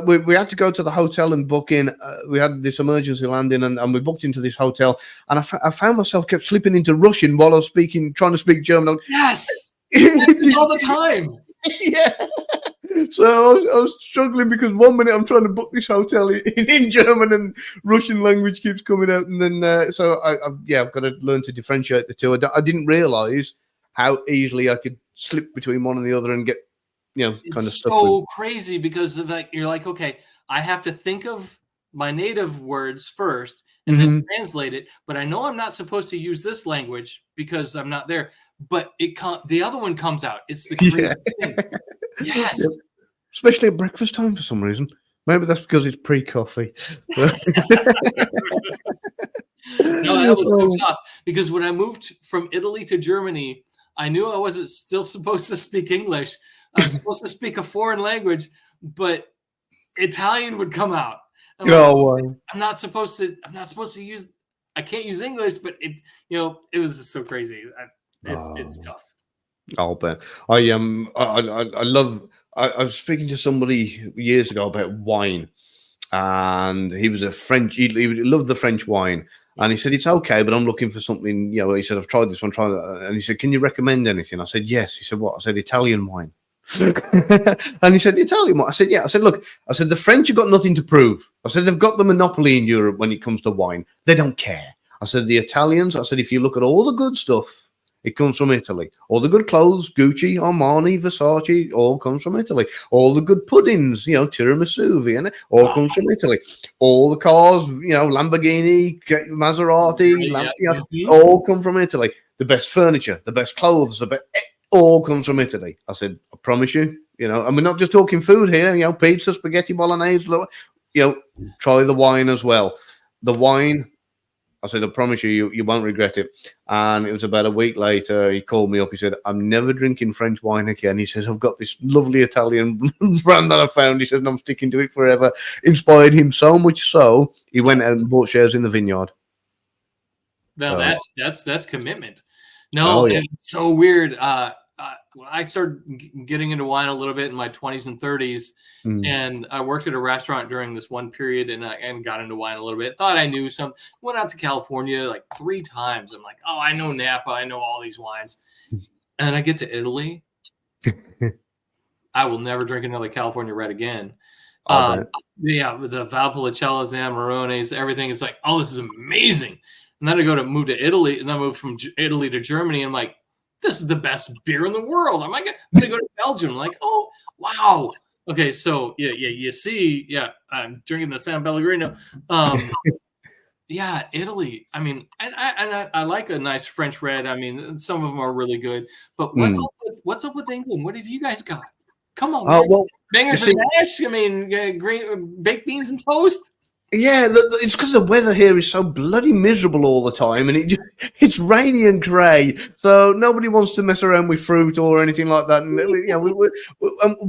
we had to go to the hotel and book in. We had this emergency landing, and we booked into this hotel. And I found myself kept slipping into Russian while I was trying to speak German. Yes. All the time. Yeah. So I was struggling because 1 minute I'm trying to book this hotel in German and Russian language keeps coming out, and then so I've got to learn to differentiate the two. I didn't realize how easily I could slip between one and the other and get, kind of stuck. It's so crazy because of you're like, okay, I have to think of my native words first and then translate it. But I know I'm not supposed to use this language because I'm not there. But the other one comes out. It's the crazy thing. Yes. Yep. Especially at breakfast time for some reason. Maybe that's because it's pre-coffee. No, that was so tough because when I moved from Italy to Germany, I knew I wasn't still supposed to speak English. I was supposed to speak a foreign language, but Italian would come out. I'm not supposed to use. I can't use English, but it was just so crazy. It's tough. I'll bet. I love. I was speaking to somebody years ago about wine, and he was a French. He loved the French wine, and he said it's okay, but I'm looking for something. He said I've tried this one, and he said, "Can you recommend anything?" I said, "Yes." He said, "What?" I said, "Italian wine." And he said, "Italian wine." I said, "Yeah." I said, "Look," I said, "the French have got nothing to prove." I said, "They've got the monopoly in Europe when it comes to wine. They don't care." I said, "The Italians," I said, "if you look at all the good stuff, it comes from Italy. All the good clothes, Gucci, Armani, Versace, all comes from Italy. All the good puddings, tiramisu, Vienna, all comes from Italy. All the cars, Lamborghini, Maserati, all come from Italy. The best furniture, the best clothes, all comes from Italy." I said, "I promise you, and we're not just talking food here, pizza, spaghetti, bolognese, try the wine as well. The wine," I said, "I promise you, you won't regret it." And it was about a week later, he called me up. He said, "I'm never drinking French wine again." He says, "I've got this lovely Italian brand that I found." He said, "And I'm sticking to it forever." Inspired him so much so, he went out and bought shares in the vineyard. No, that's commitment. No, yeah. It's so weird. I started getting into wine a little bit in my 20s and 30s, and I worked at a restaurant during this one period, and got into wine a little bit. Thought I knew some. Went out to California like 3 times. I'm like, oh, I know Napa. I know all these wines. And I get to Italy. I will never drink another California Red again. I bet. Yeah, the Valpolicellas, the Amarones, everything is like, oh, this is amazing. And then I move to Italy, and then I move from Italy to Germany. And I'm like, this is the best beer in the world. I'm gonna go to Belgium. I'm like, oh wow. Okay, so yeah, you see, yeah, I'm drinking the San Pellegrino. Yeah, Italy. I mean, I like a nice French red. I mean, some of them are really good. But what's up with England? What have you guys got? Come on, man. Well, Bangers and mash. I mean, green baked beans and toast. yeah, it's because the weather here is so bloody miserable all the time, and it's rainy and grey, so nobody wants to mess around with fruit or anything like that. And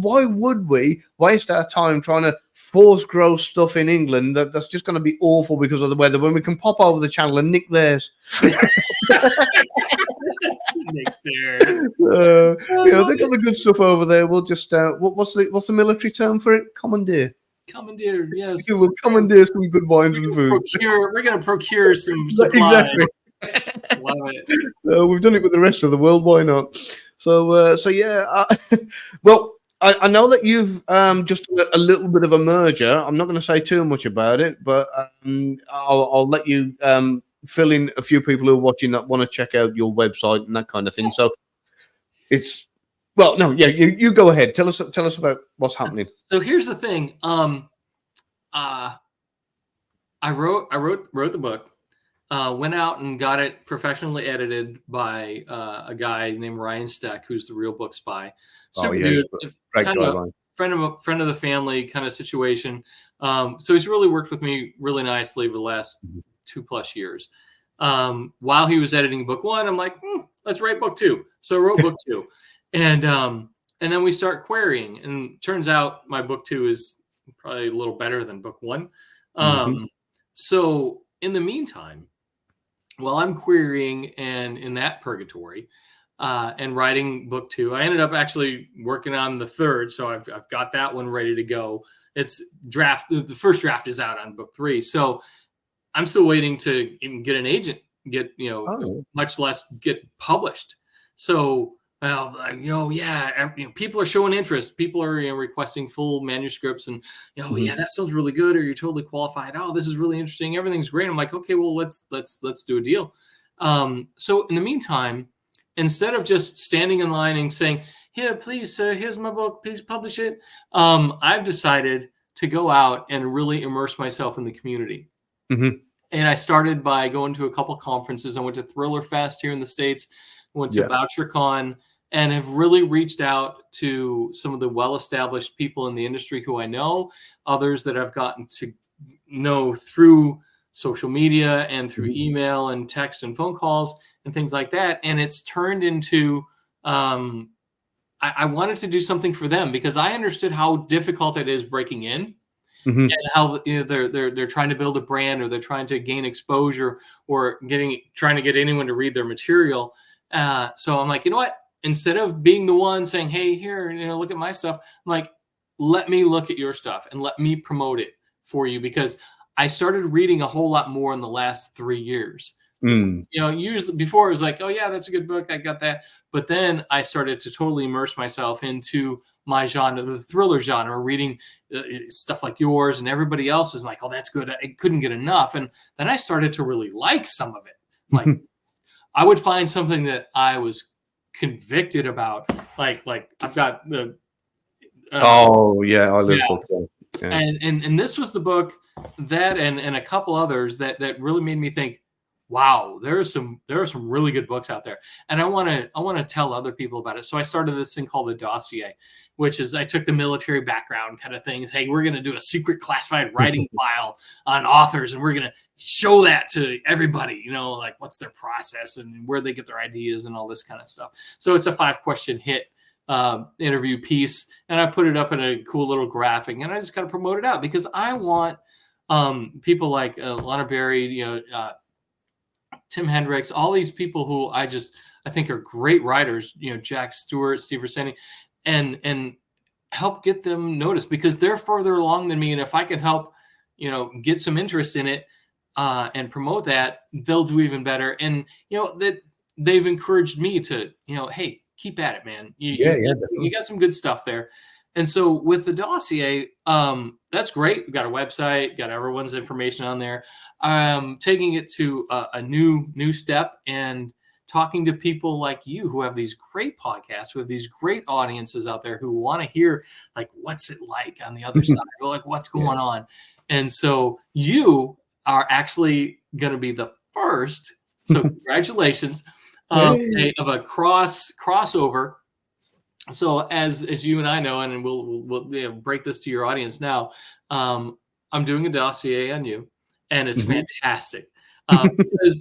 why would we waste our time trying to force grow stuff in England that's just going to be awful because of the weather when we can pop over the channel and nick theirs? Nick theirs. They got the good stuff over there. We'll just what's the military term for it? Commandeer. Commandeer, yes. We'll commandeer some good wines and food. We're going to procure some supplies. Exactly. Love it. We've done it with the rest of the world. Why not? So yeah. Well, I know that you've just a little bit of a merger. I'm not going to say too much about it, but I'll let you fill in a few people who are watching that want to check out your website and that kind of thing. So it's. Well, no, yeah, you go ahead. Tell us about what's happening. So here's the thing. I wrote the book. Went out and got it professionally edited by a guy named Ryan Steck, who's the Real Book Spy. Super dude, kind of friend of the family kind of situation. So he's really worked with me really nicely over the last 2+ years. While he was editing book 1, I'm like, let's write book 2. So I wrote book 2. And then we start querying, and turns out my book 2 is probably a little better than book 1. So in the meantime, while I'm querying and in that purgatory and writing book 2, I ended up actually working on the 3rd. So I've got that one ready to go. It's draft. The first draft is out on book 3. So I'm still waiting to even get an agent, much less get published. So people are showing interest. People are requesting full manuscripts, and yeah, that sounds really good, or you're totally qualified. Oh, this is really interesting. Everything's great. I'm like, okay, well, let's do a deal. So in the meantime, instead of just standing in line and saying, "Here, please, sir, here's my book, please publish it," I've decided to go out and really immerse myself in the community. And I started by going to a couple conferences. I went to Thriller Fest here in the States. Went to VoucherCon, and have really reached out to some of the well-established people in the industry who I know, others that I've gotten to know through social media and through email and text and phone calls and things like that. And it's turned into, I wanted to do something for them because I understood how difficult it is breaking in. And how they're trying to build a brand, or they're trying to gain exposure, or trying to get anyone to read their material. So I'm like, you know what? Instead of being the one saying, "Hey, here, look at my stuff," I'm like, let me look at your stuff and let me promote it for you, because I started reading a whole lot more in the last 3 years. Usually before it was like, "Oh yeah, that's a good book, I got that," but then I started to totally immerse myself into my genre, the thriller genre, reading stuff like yours and everybody else is like, "Oh, that's good. I couldn't get enough." And then I started to really like some of it. Like I would find something that I was convicted about, like I've got the I love books. Yeah. And this was the book that and a couple others that really made me think, wow, there are some really good books out there, and I want to tell other people about it. So I started this thing called the dossier, which is I took the military background kind of things. Hey, we're going to do a secret classified writing file on authors, and we're going to show that to everybody. Like what's their process and where they get their ideas and all this kind of stuff. So it's a 5-question hit interview piece, and I put it up in a cool little graphic, and I just kind of promote it out because I want people like Lana Berry, Tim Hendricks, all these people who I think are great writers, Jack Stewart, Steve Rossini, and help get them noticed because they're further along than me. And if I can help, get some interest in it and promote that, they'll do even better. And, that they've encouraged me to, hey, keep at it, man. You got some good stuff there. And so with the dossier, that's great. We've got a website, got everyone's information on there. Taking it to a new step and talking to people like you who have these great podcasts, who have these great audiences out there who want to hear like what's it like on the other side, or like what's going on. And so you are actually going to be the first. So congratulations of a crossover. So as you and I know, and we'll break this to your audience now. I'm doing a dossier on you, and it's fantastic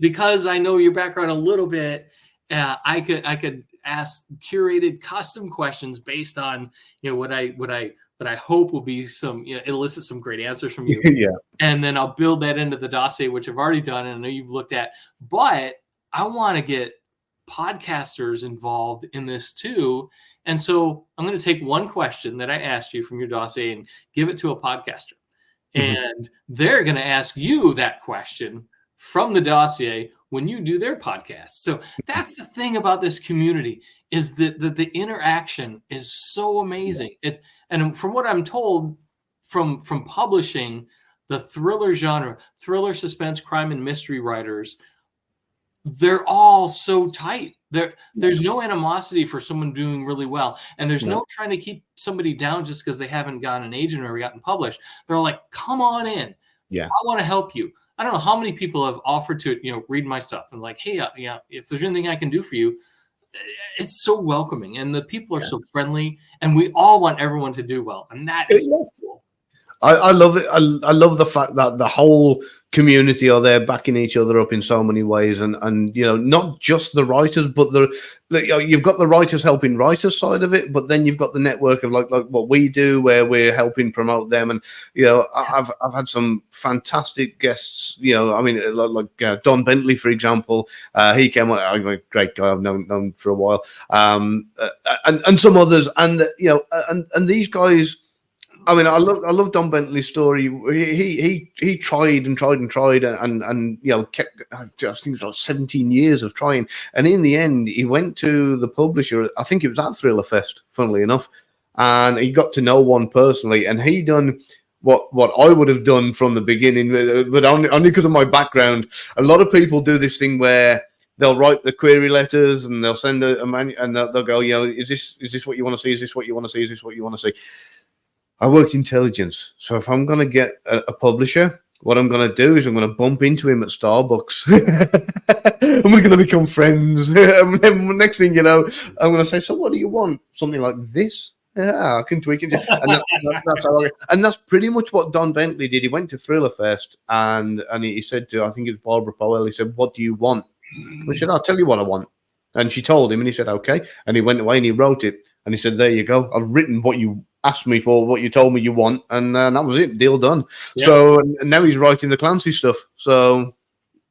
because I know your background a little bit. I could ask curated custom questions based on what I hope will be some elicit some great answers from you. And then I'll build that into the dossier, which I've already done and I know you've looked at. But I want to get podcasters involved in this too. And so I'm going to take one question that I asked you from your dossier and give it to a podcaster. And they're going to ask you that question from the dossier when you do their podcast. So that's the thing about this community is that the interaction is so amazing. And from what I'm told from publishing the thriller genre, thriller, suspense, crime, and mystery writers, they're all so tight. There's no animosity for someone doing really well. And there's no trying to keep somebody down just because they haven't gotten an agent or gotten published. They're all like, come on in. I want to help you. I don't know how many people have offered to, read my stuff and like, hey, if there's anything I can do for you. It's so welcoming. And the people are so friendly. And we all want everyone to do well. And that is so cool. I love it. I love the fact that the whole community are there backing each other up in so many ways, and not just the writers, but you've got the writers helping writers side of it, but then you've got the network of like what we do, where we're helping promote them, and I've had some fantastic guests. I mean, like Don Bentley, for example. He came on. I'm a great guy. I've known for a while, and some others, and and these guys. I mean, I love Don Bentley's story. He tried and kept. I think it was like 17 years of trying, and in the end, he went to the publisher. I think it was at Thriller Fest, funnily enough, and he got to know one personally, and he done what I would have done from the beginning, but only because of my background. A lot of people do this thing where they'll write the query letters and they'll send a man, and they'll go, is this what you want to see? Is this what you want to see? Is this what you want to see? I worked intelligence. So if I'm going to get a publisher, what I'm going to do is I'm going to bump into him at Starbucks. And we're going to become friends. And then next thing you know, I'm going to say, so what do you want? Something like this? Yeah, I can tweak it. And that's pretty much what Don Bentley did. He went to Thriller Fest and he said to, I think it was Barbara Powell, he said, what do you want? I said, I'll tell you what I want. And she told him and he said, okay. And he went away and he wrote it. And he said, there you go. I've written what you asked me for, what you told me you want. And that was it. Deal done. Yeah. So and now he's writing the Clancy stuff. So,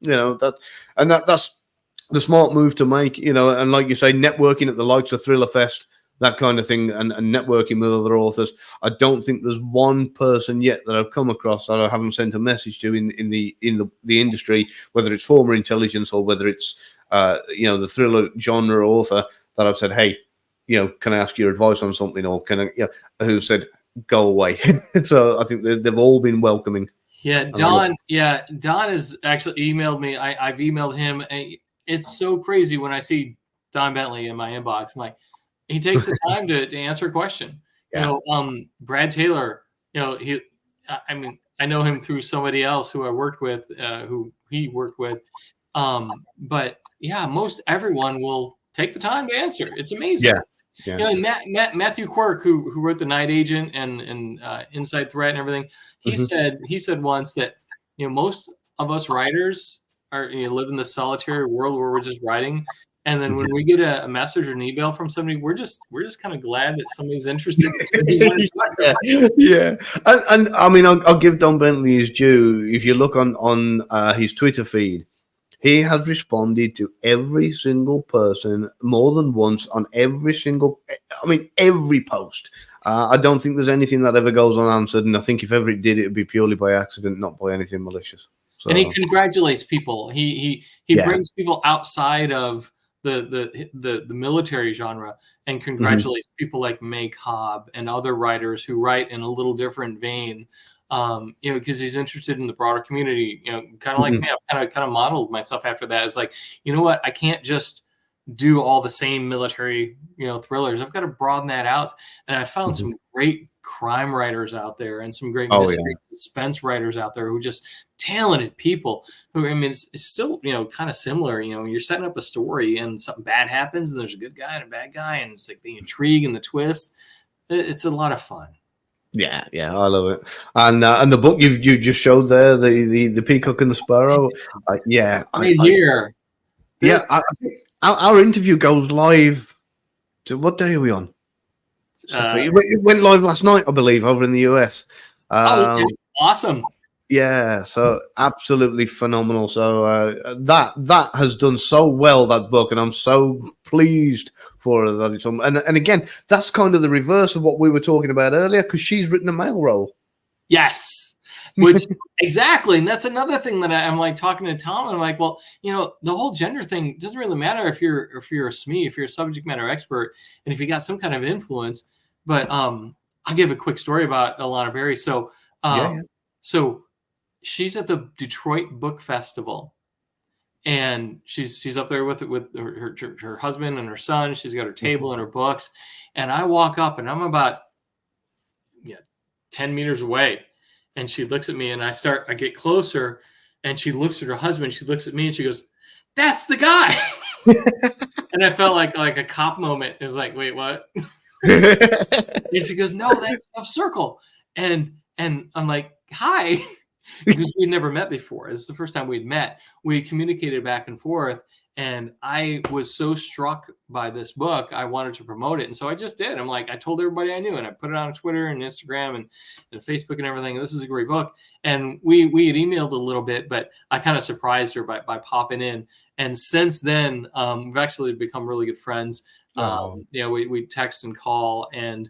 that's the smart move to make, and like you say, networking at the likes of Thriller Fest, that kind of thing, and networking with other authors. I don't think there's one person yet that I've come across that I haven't sent a message to in the industry, whether it's former intelligence or whether it's the thriller genre author, that I've said, hey, can I ask your advice on something, or can I, who said go away. So I think they've all been welcoming. Yeah, Don has actually emailed me. I've emailed him. It's so crazy when I see Don Bentley in my inbox. I'm like, he takes the time to answer a question. Yeah. Brad Taylor, I know him through somebody else who I worked with, who he worked with. But yeah, most everyone will take the time to answer. It's amazing. Yeah. Matthew Quirk, who wrote The Night Agent and Inside Threat and everything, he said once that most of us writers are live in the solitary world where we're just writing. And then when we get a message or an email from somebody, we're just kind of glad that somebody's interested. Yeah. And I mean, I'll give Don Bentley his due. If you look on his Twitter feed, he has responded to every single person more than once on every post. I don't think there's anything that ever goes unanswered. And I think if ever it did, it would be purely by accident, not by anything malicious. So. And he congratulates people. He brings people outside of the military genre and Mhm. congratulates people like May Cobb and other writers who write in a little different vein. You know, because he's interested in the broader community. You know, kind of like me, Mhm. I've kind of modeled myself after that. It's like, you know what, I can't just do all the same military, you know, thrillers. I've got to broaden that out. And I found Mhm. some great crime writers out there and some great Oh mystery yeah. suspense writers out there who just talented people who, I mean, it's still, you know, kind of similar. You know, when you're setting up a story and something bad happens and there's a good guy and a bad guy and it's like the intrigue and the twist. It's a lot of fun. Yeah, yeah, I love it. And the book you just showed there, the Peacock and the Sparrow. Yeah, Right here. yeah, This, I think our interview goes live. So what day are we on? So uh, it went live last night, I believe, over in the US. oh, okay. Um, Awesome. yeah, so absolutely phenomenal. So that has done so well, that book, and I'm so pleased for her that it's on. And again, that's kind of the reverse of what we were talking about earlier, because she's written a male role. Yes. Which exactly. And that's another thing that I'm like talking to Tom. And I'm like, well, you know, the whole gender thing doesn't really matter if you're a SME, if you're a subject matter expert, and if you got some kind of influence. But I'll give a quick story about Alana Berry. So Yeah, yeah. so she's at the Detroit Book Festival and she's up there with her husband and her son. She's got her table and her books. And I walk up and I'm about 10 meters away. And she looks at me and I get closer and she looks at her husband. She looks at me and she goes, "That's the guy." And I felt like a cop moment. It was like, wait, what? And she goes, "No, that's Tough Circle." And I'm like, "Hi." Because we'd never met before. This is the first time we'd met. We communicated back and forth. And I was so struck by this book, I wanted to promote it. And so I just did. I'm like, I told everybody I knew, and I put it on Twitter and Instagram and Facebook and everything. This is a great book. And we had emailed a little bit, but I kind of surprised her by popping in. And since then, we've actually become really good friends. Oh. You know, we text and call, and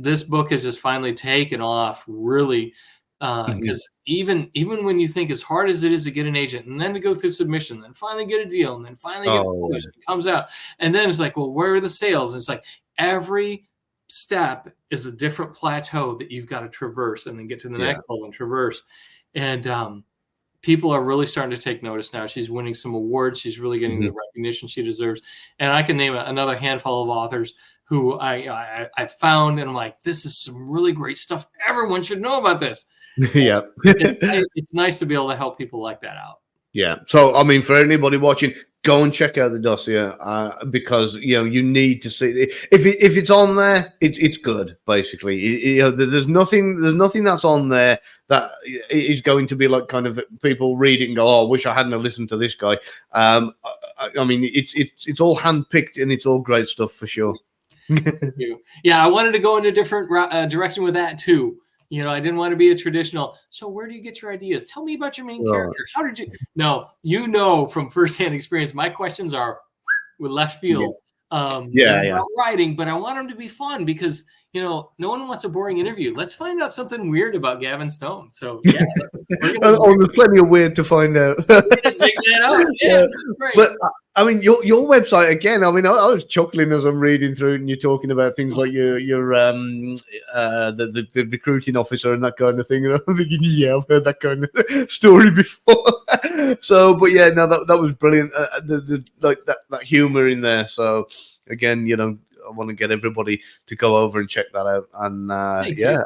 this book has just finally taken off really, Mhm. because even when you think as hard as it is to get an agent and then to go through submission, then finally get a deal and then finally get it Oh, published, it comes out, and then it's like, well, where are the sales? And it's like every step is a different plateau that you've got to traverse and then get to the yeah. next level and traverse. And people are really starting to take notice now. She's winning some awards. She's really getting the Mhm. recognition she deserves. And I can name another handful of authors who I found, and I'm like, this is some really great stuff. Everyone should know about this. Yeah. It's nice to be able to help people like that out. Yeah. So, I mean, for anybody watching, go and check out the dossier, because you need to see if it's on there, it's good. Basically, there's nothing that's on there that is going to be like kind of people read it and go, "Oh, I wish I hadn't have listened to this guy." I mean, it's all handpicked and it's all great stuff for sure. Yeah, I wanted to go in a different direction with that too. You know, I didn't want to be a traditional. So, where do you get your ideas? Tell me about your main Right. character. How did you? No, you know from firsthand experience, my questions are with left Yeah. field. They're Yeah. Yeah. about writing, but I want them to be fun because no one wants a boring interview. Let's find out something weird about Gavin Stone. So yeah, we're gonna, Oh, there's plenty of weird to find out. dig that up. Yeah, Yeah. that's great. But I mean, your website again. I mean, I was chuckling as I'm reading through it, and you're talking about things like your the recruiting officer and that kind of thing. And I'm thinking, yeah, I've heard that kind of story before. So, but yeah, no, that was brilliant. Like that humor in there. So again, I want to get everybody to go over and check that out. And Thank you. yeah.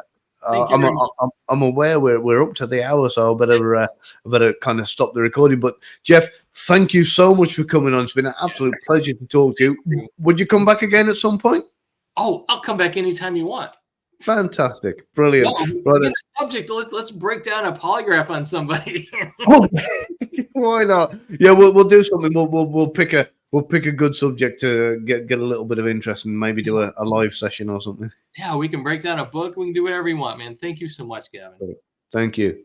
Thank you very much. I'm aware we're up to the hour, so I better kind of stop the recording. But Jeff, thank you so much for coming on. It's been an absolute pleasure to talk to you. Would you come back again at some point? Oh, I'll come back anytime you want. Fantastic, brilliant. No, Right we then. get a subject. Let's break down a polygraph on somebody. Oh, why not? Yeah, we'll do something. We'll pick a good subject to get a little bit of interest and maybe do a live session or something. Yeah, we can break down a book. We can do whatever you want, man. Thank you so much, Gavin. Thank you.